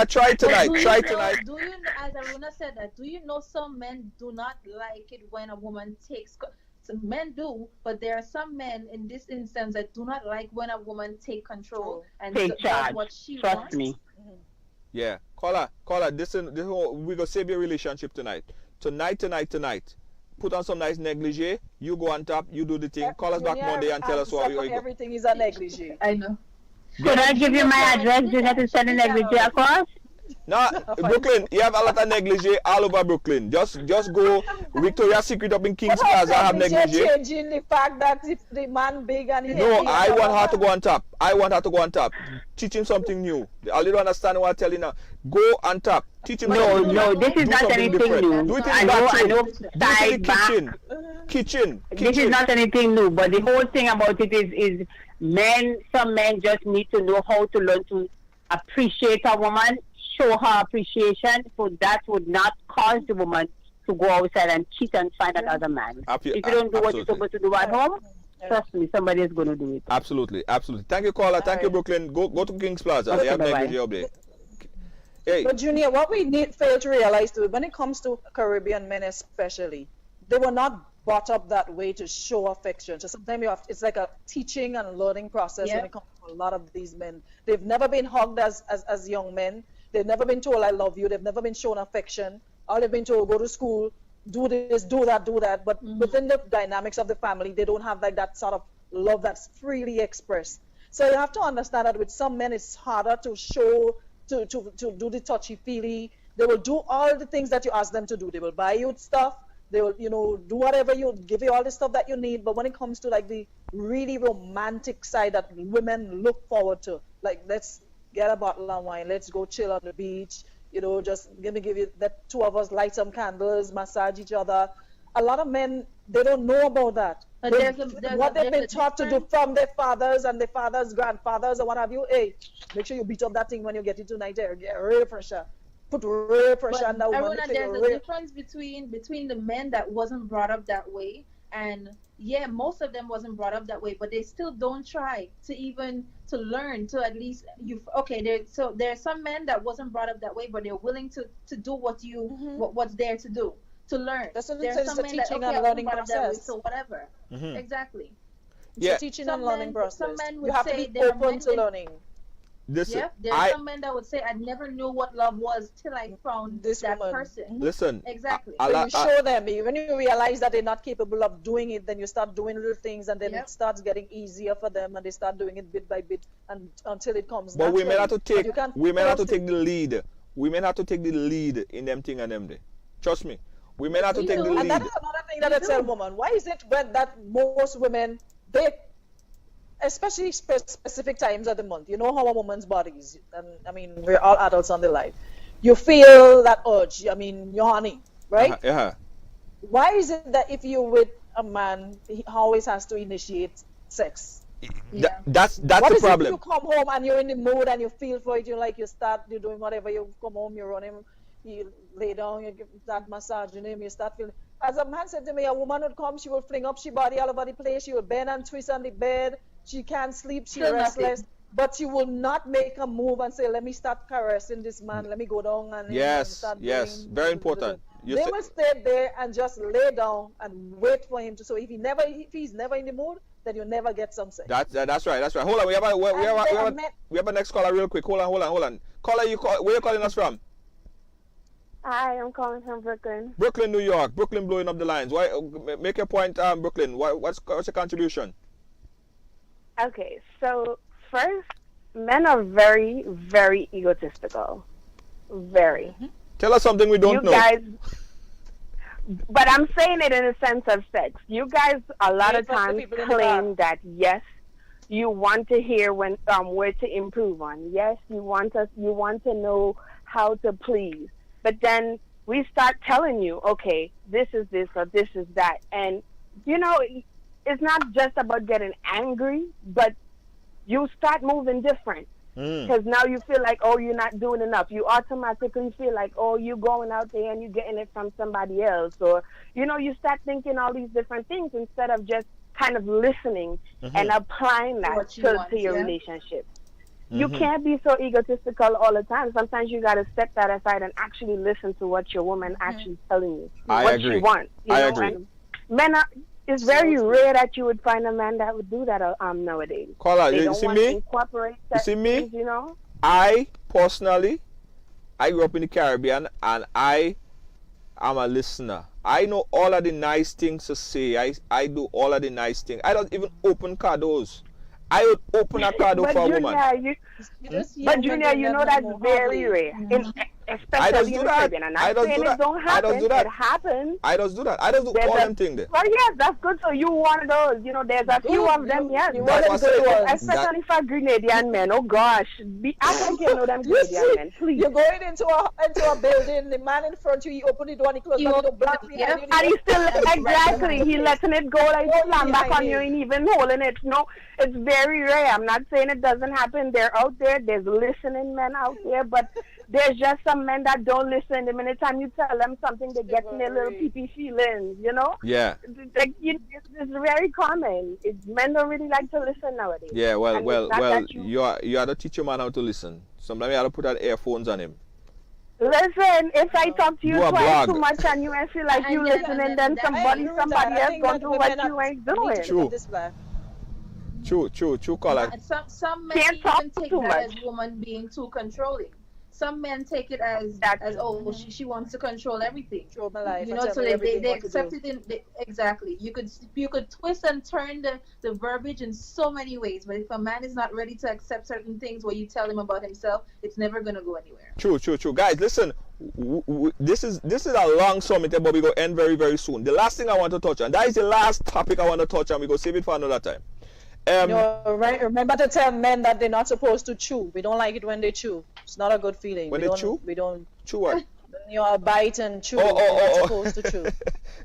try tonight. Try tonight.
Do you know, as Aruna said that, do you know some men do not like it when a woman takes... Some men do, but there are some men in this instance that do not like when a woman take control and
take charge.
What she
Trust
wants.
me.
Yeah, Carla, this we gonna save your relationship tonight. Tonight. Put on some nice negligee. You go on top. You do the thing. Call us back Monday and tell us what you go.
Everything is a negligee.
I know.
Could I give you my address? Do you have to send a negligee across?
No, Brooklyn, you have a lot of negligee all over Brooklyn. Just go Victoria's Secret up in Kings Plaza, have negligee.
Changing the fact that if the man big and
no, I want her to go on top. Teach him something new. I don't understand what I'm telling her. Go on top. Teach him something new.
No, this is not anything new.
Do it in the bathroom.
I know,
Do it in the kitchen.
This is not anything new, but the whole thing about it is some men just need to know how to learn to appreciate a woman, show her appreciation, so that would not cause the woman to go outside and cheat and find another man. If you don't do what you're supposed to do at home, trust me, somebody is going to do it.
Absolutely. Thank you, Carla. Thank you, Brooklyn. Go to Kings Plaza. They have negligee up there. Hey.
But Junior, what we fail to realize too, when it comes to Caribbean men especially, they were not brought up that way to show affection. So sometimes it's like a teaching and learning process when it comes to a lot of these men. They've never been hugged as young men. They've never been told I love you. They've never been shown affection. All they've been told, go to school, do this, do that, do that. But within the dynamics of the family, they don't have like that sort of love that's freely expressed. So you have to understand that with some men, it's harder to show, to do the touchy-feely. They will do all the things that you ask them to do. They will buy you stuff. They will, do whatever give you all the stuff that you need. But when it comes to like the really romantic side that women look forward to, like let's get a bottle of wine, let's go chill on the beach, just give you that two of us light some candles, massage each other. A lot of men, they don't know about that. What they've been taught to do from their fathers and their fathers' grandfathers or what have you. Hey, make sure you beat up that thing when you get into night air. Get real pressure. Put real pressure on that woman.
There's a difference between the men that wasn't brought up that way, and most of them wasn't brought up that way, but they still don't try to learn to at least there's some men that wasn't brought up that way, but they're willing to do what's there to do. To learn. There's some men that
and learning process.
So whatever. Exactly.
It's a teaching and learning process.
Some men would
you have
say
to be open to learning.
There's some men that would say, I never knew what love was till I found that person.
Listen.
Exactly.
When you show them, when you realize that they're not capable of doing it, then you start doing little things, and then it starts getting easier for them, and they start doing it bit by bit, and until it comes.
But women have to take the lead. Women have to take the lead in them thing and them day. Trust me. Women have to take the lead.
And that is another thing that I tell women. Why is it that most women, especially specific times of the month, you know how a woman's body is, and I mean, we're all adults on the life. You feel that urge. I mean, you're horny, right? Why is it that if you're with a man, he always has to initiate sex?
That's the
what is
problem.
If you come home and you're in the mood and you feel for it, you're doing whatever, you come home, you run him, you lay down, you give that massage, you start feeling. As a man said to me, a woman would come, she would fling up she body all over the place, she would bend and twist on the bed, she can't sleep, she's restless, but she will not make a move and say, let me start caressing this man, let me go down and start doing,
very important.
They will stay there and just lay down and wait for him to. So if he's never in the mood, then you never get some sex.
That's right. Hold on, we have a next caller real quick. Hold on. Caller, where you calling us from?
Hi, I'm calling from Brooklyn.
Brooklyn, New York. Brooklyn blowing up the lines. Why? Make your point, Brooklyn. What's your contribution?
Okay, so first, men are very, very egotistical. Very.
Mm-hmm. Tell us something we don't know.
Guys, but I'm saying it in a sense of sex. You guys a lot of times claim that yes, you want to hear where to improve on. Yes, you want to know how to please. But then we start telling you, okay, this is this or this is that. And, it's not just about getting angry, but you start moving different. Because now you feel like, oh, you're not doing enough. You automatically feel like, oh, you're going out there and you're getting it from somebody else. Or, you start thinking all these different things instead of just kind of listening and applying that to your relationship. You can't be so egotistical all the time. Sometimes you got to step that aside and actually listen to what your woman actually telling you. What she wants.
I agree.
And men it's very rare that you would find a man that would do that nowadays.
Caller,
they
you
don't
see
want
me?
to incorporate
You see me?
things,
I personally, I grew up in the Caribbean and I am a listener. I know all of the nice things to say. I do all of the nice things. I don't even open car doors. I would open a car door for a woman.
But Junior, you know that's very rare. Especially in the Caribbean. And I'm saying it don't happen. It happens.
I don't do that. I don't do all them things there.
Well, yes, that's good. So you one of those. There's a few of them, yes. Especially for Grenadian men. Oh, gosh. I think you know them Grenadian men. Please.
You're going into a building. The man in front of you, he open the door and he close the door.
And he still, exactly. He letting it go like slam back on you and even holding it. No, it's very rare. I'm not saying it doesn't happen. They're out there. There's listening men out there. But there's just some men that don't listen. The minute time you tell them something, they get in their little pee-pee feelings,
Yeah.
It's very common. Men don't really like to listen nowadays.
Yeah, you have to teach your man how to listen. Sometimes you have to put out earphones on him.
Listen, if I talk to you
Do a
twice
blog.
too much and you ain't feel like you listening, then somebody else gonna do what you ain't doing.
True. True, caller.
Some men
Can't
even
talk
take
too
that
much.
as woman being too controlling. Some men take it as oh, she wants to control everything.
Control my life.
You
and
know,
tell
so
me
they
everything what to
accept
do.
it exactly. You could twist and turn the verbiage in so many ways, but if a man is not ready to accept certain things what you tell him about himself, it's never gonna go anywhere.
True. Guys, listen, this is a long summit, but we go end very, very soon. The last thing I want to touch on, that is the last topic I want to touch on. We go save it for another time.
Right. Remember to tell men that they're not supposed to chew. We don't like it when they chew. It's not a good feeling.
When
we
they
don't,
chew?
We don't.
Chew what?
You know, bite and chew.
Oh.
You're not supposed to chew.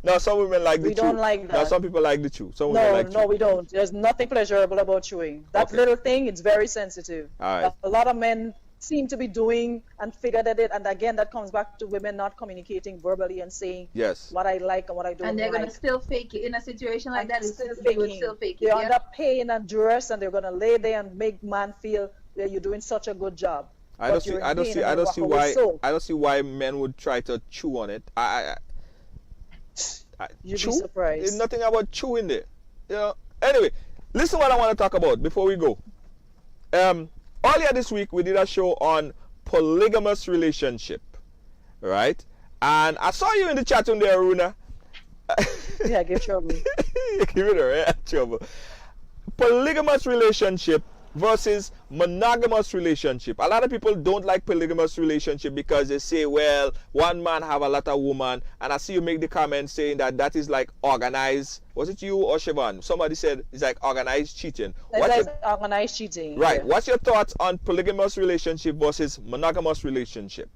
No, some women like the
We
chew.
don't like that.
No, some people like the chew. Some women like
No,
chew.
we don't. There's nothing pleasurable about chewing. That
Okay.
little thing, it's very sensitive.
All right.
A lot of men seem to be doing and figured at it, and again, that comes back to women not communicating verbally and saying
Yes.
what I like and what I don't
And they're
like.
gonna still fake it in a situation like that.
Still
They would
faking.
still fake it.
They're
Yeah?
under pain and duress, and they're gonna lay there and make man feel that you're doing such a good job.
I don't see why men would try to chew on it.
You'd
chew?
be surprised.
There's nothing about chewing there. You know. Anyway, listen what I want to talk about before we go. Earlier this week we did a show on polygamous relationship, right? And I saw you in the chat room there, Aruna.
Yeah, give trouble.
You give it a real trouble. Polygamous relationship versus monogamous relationship. A lot of people don't like polygamous relationship because they say, well, one man have a lot of women, and I see you make the comment saying that is like organized. Was it you or Siobhan? Somebody said it's like organized cheating.
That's organized cheating.
Right.
Yeah.
What's your thoughts on polygamous relationship versus monogamous relationship?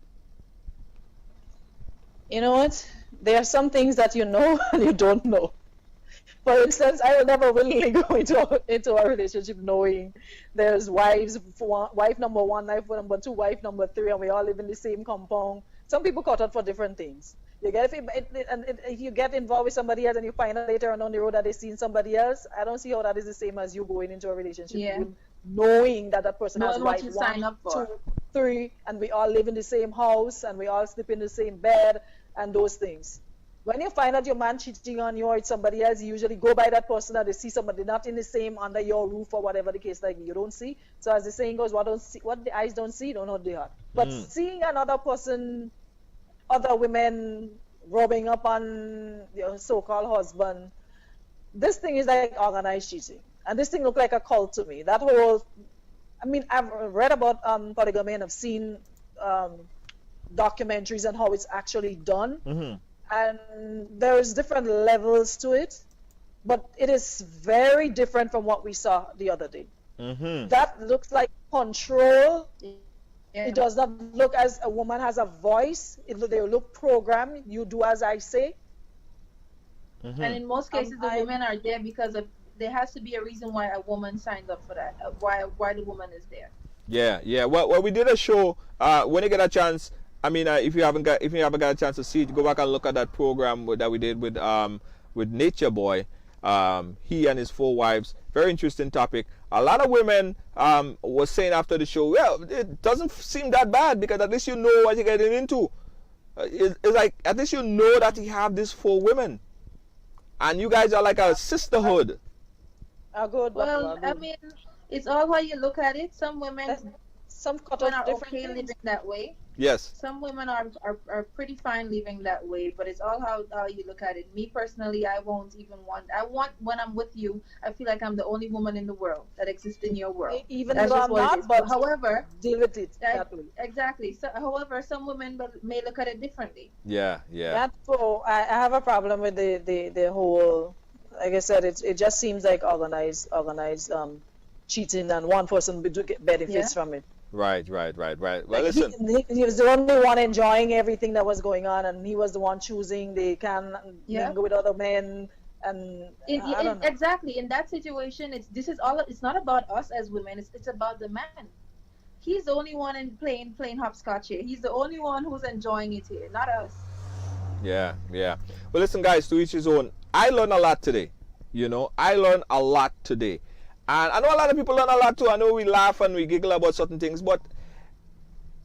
You know what? There are some things that you know and you don't know. For instance, I will never willingly go into a relationship knowing there's wife number one, wife number two, wife number three, and we all live in the same compound. Some people cut out for different things. If you get involved with somebody else and you find out later on the road that they've seen somebody else, I don't see how that is the same as you going into a relationship knowing that person has
Knowing what
like
you sign up for.
2,
3, and we all live in the same house and we all sleep in the same bed and those things. When you find out your man cheating on you or it's somebody else, you usually go by that person that they see somebody not in the same under your roof or whatever the case like you don't see. So as the saying goes, what the eyes don't see, don't know the heart. But seeing another person, other women rubbing up on your so-called husband, this thing is like organized cheating. And this thing looked like a cult to me. That whole, I mean, I've read about polygamy and I've seen documentaries on how it's actually done.
Mm-hmm.
And there's different levels to it, but it is very different from what we saw the other day.
Mm-hmm.
That looks like control. Yeah. It does not look as a woman has a voice. They look programmed. You do as I say.
Mm-hmm.
And in most cases, the women are there because of there has to be a reason why a woman signs up for that. Why the woman is there.
Yeah. Well, we did a show. When you get a chance, I mean, if you haven't got a chance to see it, go back and look at that program that we did with Nature Boy. He and his 4 wives. Very interesting topic. A lot of women was saying after the show, well, it doesn't seem that bad because at least you know what you're getting into. It's like at least you know that you have these 4 women, and you guys are like a sisterhood.
Well, I mean, it's all how you look at it. Some women are okay living that way.
Yes.
Some women are pretty fine living that way, but it's all how you look at it. Me personally, I won't even want. I want when I'm with you, I feel like I'm the only woman in the world that exists in your world.
Even though I'm not, but
however,
deal with it that way.
Exactly. So, however, some women may look at it differently.
Yeah.
I have a problem with the whole. Like I said, it just seems like organized cheating, and one person benefits from it.
Right. Well,
like
listen.
He was the only one enjoying everything that was going on, and he was the one choosing. They can mingle with other men, and
exactly in that situation, it's not about us as women. It's about the man. He's the only one playing hopscotch here. He's the only one who's enjoying it here, not us.
Yeah. Well, listen, guys, to each his own. I learned a lot today. I learned a lot today. And I know a lot of people learn a lot too. I know we laugh and we giggle about certain things, but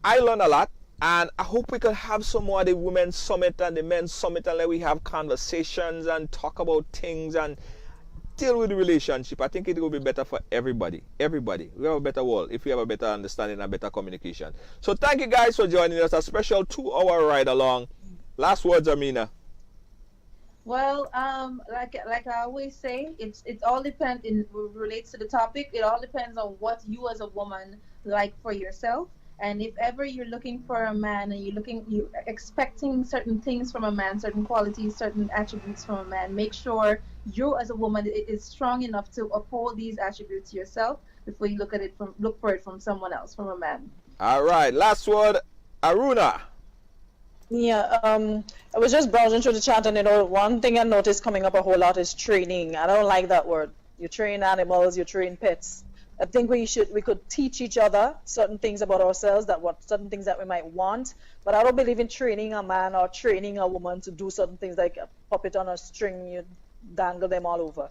I learned a lot. And I hope we can have some more of the women's summit and the men's summit, and let we have conversations and talk about things and deal with the relationship. I think it will be better for everybody. Everybody. We have a better world if we have a better understanding and better communication. So thank you guys for joining us. A special 2-hour ride along. Last words, Amina.
Well, like I always say, it all depends. Relates to the topic. It all depends on what you as a woman like for yourself. And if ever you're looking for a man and you're expecting certain things from a man, certain qualities, certain attributes from a man, make sure you as a woman is strong enough to uphold these attributes yourself before you look for it from someone else, from a man.
All right, last word, Aruna.
Yeah, I was just browsing through the chat, and one thing I noticed coming up a whole lot is training. I don't like that word. You train animals, you train pets. I think we could teach each other certain things about ourselves, certain things that we might want, but I don't believe in training a man or training a woman to do certain things like a puppet on a string, you dangle them all over.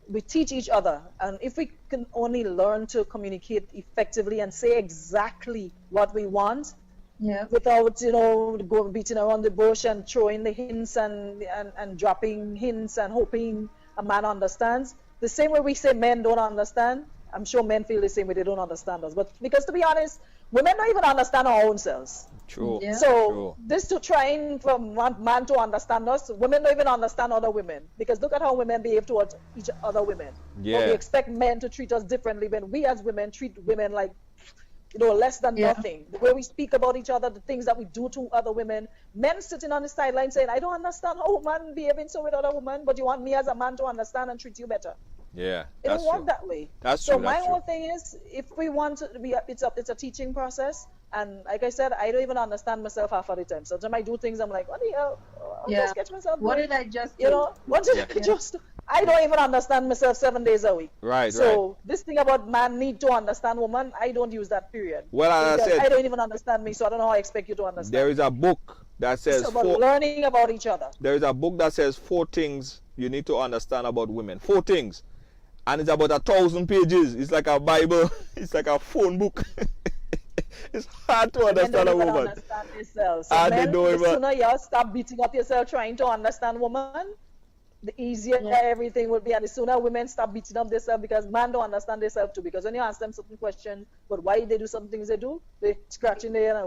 We teach each other, and if we can only learn to communicate effectively and say exactly what we want, without going beating around the bush and throwing the hints and dropping hints and hoping a man understands. The same way we say men don't understand, I'm sure men feel the same way, they don't understand us. But because to be honest, women don't even understand our own selves.
True.
Yeah. So this to trying for one man to understand us, women don't even understand other women. Because look at how women behave towards each other women.
Yeah.
But we expect men to treat us differently when we as women treat women like less than nothing. The way we speak about each other, the things that we do to other women. Men sitting on the sideline saying, I don't understand how a man behaving so with other women, but you want me as a man to understand and treat you better.
Yeah,
it don't work that way.
That's
so
true.
My whole thing is, if we want to be, it's a teaching process. And like I said, I don't even understand myself half of the time. Sometimes I do things, I'm like, what the hell? I'll just catch myself.
What did I just do?
What did I just do? I don't even understand myself 7 days a week.
Right,
So this thing about man need to understand woman, I don't use that period.
Well, as I said,
I don't even understand me, so I don't know how I expect you to understand.
There is a book that says
it's about learning about each other.
There is a book that says 4 things you need to understand about women. 4 things. And it's about 1,000 pages. It's like a Bible. It's like a phone book. It's hard to understand a woman.
Understand yourself. So the sooner you stop beating up yourself trying to understand woman, the easier everything will be. And the sooner women stop beating up themselves, because men don't understand themselves too. Because when you ask them certain questions, but why they do some things they do, they scratching there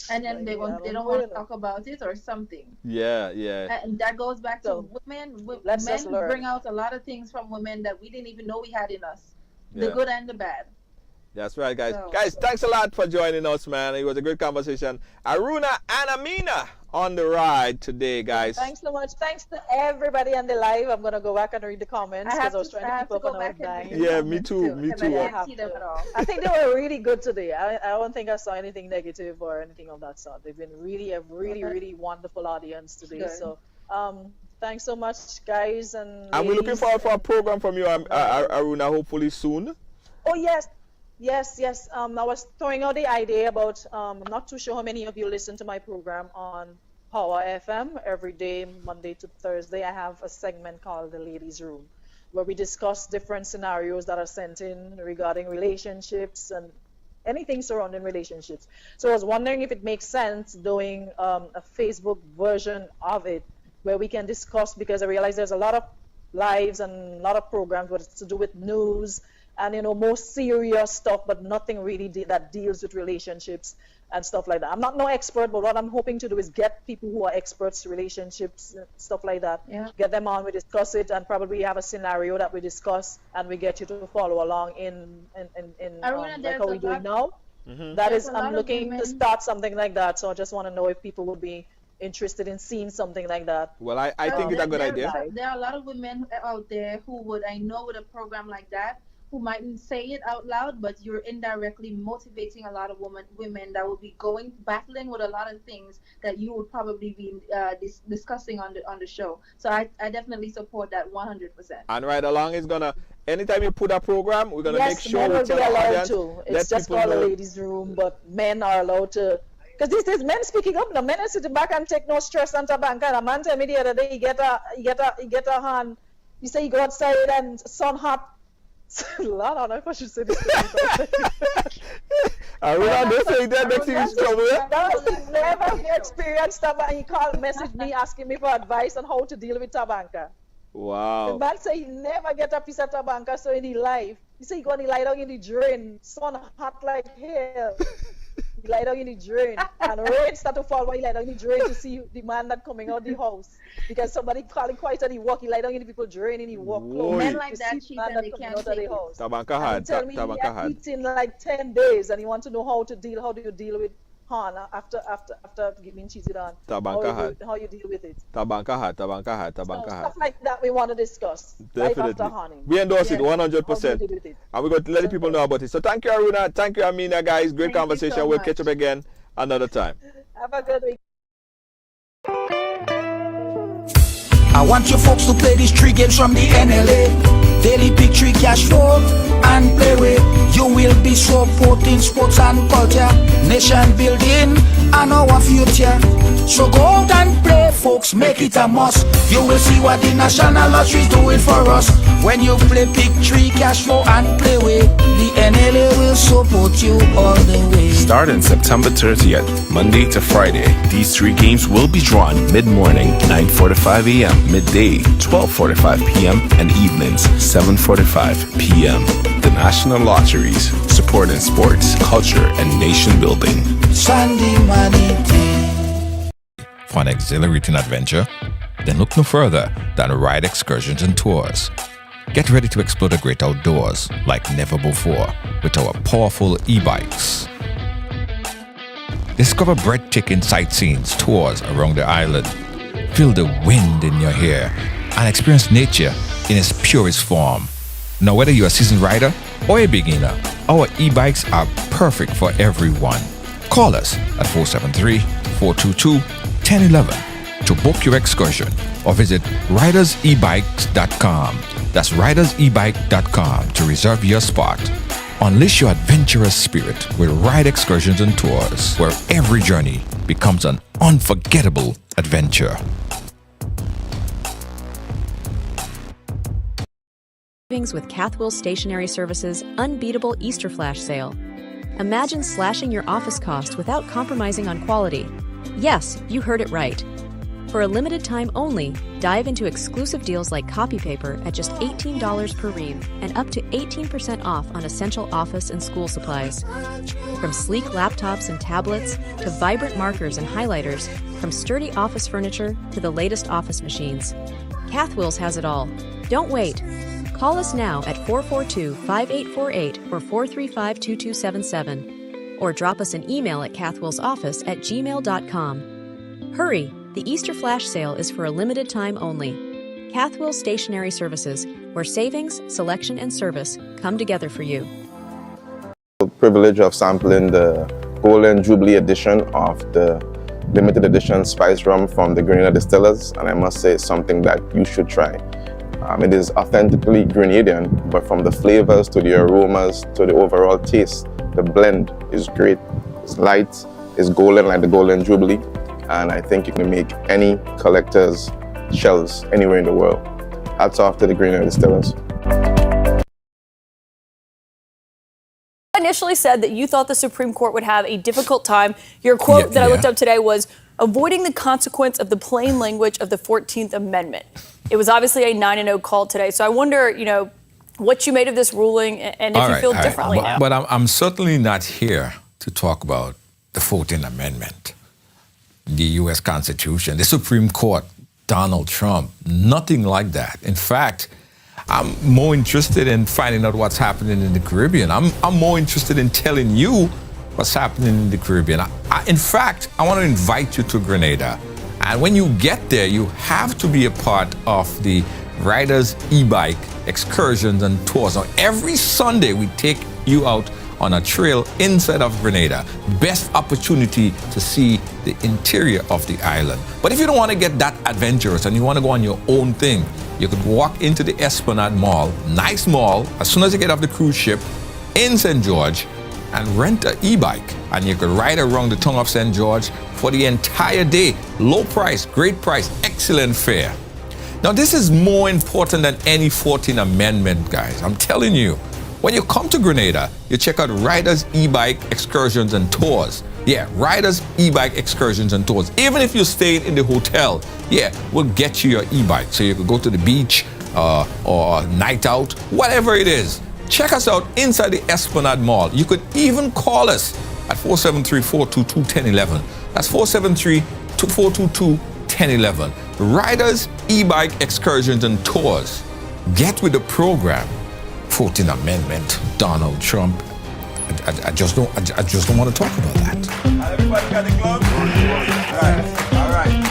and then they don't want to talk about it or something.
Yeah.
And that goes back to women. Men bring out a lot of things from women that we didn't even know we had in us, the good and the bad.
That's right, guys. Guys, thanks a lot for joining us, man. It was a great conversation. Aruna and Amina on the ride today, guys.
Thanks so much. Thanks to everybody on the live. I'm going to go back and read the comments because I was trying to keep up on our time.
Yeah, me too. Me too.
I think they were really good today. I don't think I saw anything negative or anything of that sort. They've been really wonderful audience today. Good. So, thanks so much, guys. And
we're looking forward for a program from you, Aruna, hopefully soon.
Oh, yes. Yes. I was throwing out the idea about, I'm not too sure how many of you listen to my program on Power FM. Every day, Monday to Thursday, I have a segment called The Ladies' Room, where we discuss different scenarios that are sent in regarding relationships and anything surrounding relationships. So I was wondering if it makes sense doing a Facebook version of it, where we can discuss, because I realize there's a lot of lives and a lot of programs, but it's to do with news and more serious stuff, but nothing really that deals with relationships and stuff like that. I'm not no expert, but what I'm hoping to do is get people who are experts, relationships, stuff like that. Yeah. Get them on, we discuss it, and probably have a scenario that we discuss, and we get you to follow along in like how we're doing now. Mm-hmm. That is, I'm looking to start something like that. So I just want to know if people would be interested in seeing something like that.
Well, I think it's a good idea.
There are a lot of women out there who would, I know, with a program like that, who mightn't say it out loud, but you're indirectly motivating a lot of women that will be battling with a lot of things that you would probably be discussing on the show. So I definitely support that 100%.
And right along is gonna, anytime you put a program, we're gonna make sure
we
tell the audience.
To. It's just called a ladies' room, but men are allowed to. Because these days men speaking up now, men are sitting back and take no stress on the bank. And a man told me the other day, he get a hand. You say you go outside and sun hot. Lord, I don't know if I should say this.
Aruna, don't say that next thing is trouble.
He never experienced Tabanka. He called, message me, asking me for advice on how to deal with Tabanka.
Wow.
The man say he never get a piece of Tabanka, so in his life, he say he gonna lie down in the drain, sun hot like hell. He lie down in the drain, and rain start to fall while he lie down in the drain to see the man that coming out the house. Because somebody calling quiet and he walk, he lie down in the people drain and he walk close.
Men like that cheat and they can't take it.
Tabanka had.
Tell me he had eaten like 10 days and he want to know how do you deal with Hana after being cheated on. How you deal with it.
Tabanka had.
Stuff like that we want to discuss.
Definitely.
Right after Honey.
We endorse it 100%. And we're going to let the people know about it. So thank you, Aruna. Thank you, Amina, guys. Great conversation. We'll catch up again another time.
Have a good week.
I want you folks to play these 3 games from the NLA. Daily Pick 3 cash flow and play with. You will be supporting sports and culture, nation building and our future. So go out and play, folks, make it a must. You will see what the National Lottery is doing for us. When you play Pick 3 cash flow and play with, the NLA will support you all the way.
Starting September 30th, Monday to Friday, these 3 games will be drawn mid-morning, 9:45 a.m., midday, 12:45 p.m., and evenings, 7:45 p.m. The National Lotteries, supporting sports, culture, and nation building.
Sunday money.
For an exhilarating adventure? Then look no further than Ride Excursions and Tours. Get ready to explore the great outdoors like never before with our powerful e-bikes. Discover breathtaking sightseeing tours around the island. Feel the wind in your hair and experience nature in its purest form. Now, whether you're a seasoned rider or a beginner, our e-bikes are perfect for everyone. Call us at 473-422-1011 to book your excursion or visit ridersebikes.com. That's ridersebike.com to reserve your spot. Unleash your adventurous spirit with Ride Excursions and Tours, where every journey becomes an unforgettable adventure.
With Cathwell Stationery Services' unbeatable Easter Flash sale. Imagine slashing your office costs without compromising on quality. Yes, you heard it right. For a limited time only, dive into exclusive deals like copy paper at just $18 per ream and up to 18% off on essential office and school supplies. From sleek laptops and tablets to vibrant markers and highlighters, from sturdy office furniture to the latest office machines, Cathwells has it all. Don't wait. Call us now at 442-5848 or 435-2277 or drop us an email at cathwellsoffice@gmail.com. Hurry! The Easter Flash sale is for a limited time only. Cathwell Stationery Services, where savings, selection, and service come together for you.
The privilege of sampling the Golden Jubilee edition of the limited edition spice rum from the Grenada Distillers, and I must say it's something that you should try. It is authentically Grenadian, but from the flavors to the aromas to the overall taste, the blend is great. It's light, it's golden like the Golden Jubilee, and I think you can make any collector's shelves anywhere in the world. Hats off to the Grenada Distillers.
Initially said that you thought the Supreme Court would have a difficult time. Your quote that I looked up today was, avoiding the consequence of the plain language of the 14th Amendment. It was obviously a 9-0 call today. So I wonder, what you made of this ruling and if you feel differently now.
But I'm certainly not here to talk about the 14th Amendment, the U.S. Constitution, the Supreme Court, Donald Trump, nothing like that. In fact, I'm more interested in finding out what's happening in the Caribbean. I'm more interested in telling you what's happening in the Caribbean. In fact, I want to invite you to Grenada. And when you get there, you have to be a part of the Riders e-bike excursions and tours. Now, every Sunday, we take you out on a trail inside of Grenada. Best opportunity to see the interior of the island. But if you don't want to get that adventurous and you want to go on your own thing, you could walk into the Esplanade Mall, nice mall, as soon as you get off the cruise ship in St. George, and rent an e-bike, and you could ride around the tongue of St. George for the entire day. Low price, great price, excellent fare. Now, this is more important than any 14th Amendment, guys. I'm telling you, When you come to Grenada, you check out Riders E-Bike Excursions and Tours. Yeah, Riders E-Bike Excursions and Tours. Even if you stayed in the hotel, yeah, we'll get you your e-bike. So you can go to the beach or night out, whatever it is. Check us out inside the Esplanade Mall. You could even call us at 473-422-1011. That's 473-422-1011. Riders E-Bike Excursions and Tours. Get with the program. 14th Amendment, Donald Trump. I just don't want to talk about that.
Everybody got the gloves? All right.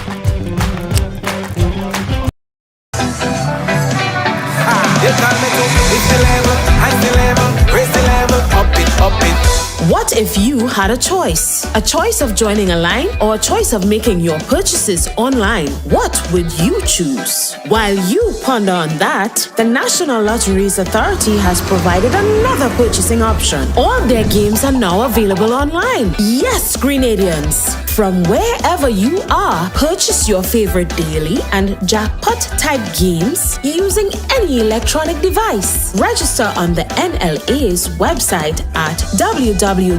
What if you had a choice? A choice of joining a line or a choice of making your purchases online? What would you choose? While you ponder on that, the National Lotteries Authority has provided another purchasing option. All their games are now available online. Yes, Grenadians! From wherever you are, purchase your favorite daily and jackpot type games using any electronic device. Register on the NLA's website at www.nla.gd.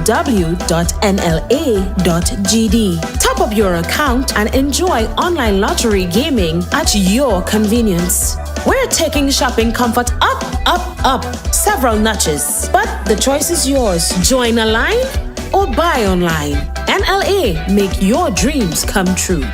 Top up your account and enjoy online lottery gaming at your convenience. We're taking shopping comfort up, several notches. But the choice is yours. Join a line or buy online. NLA, make your dreams come true.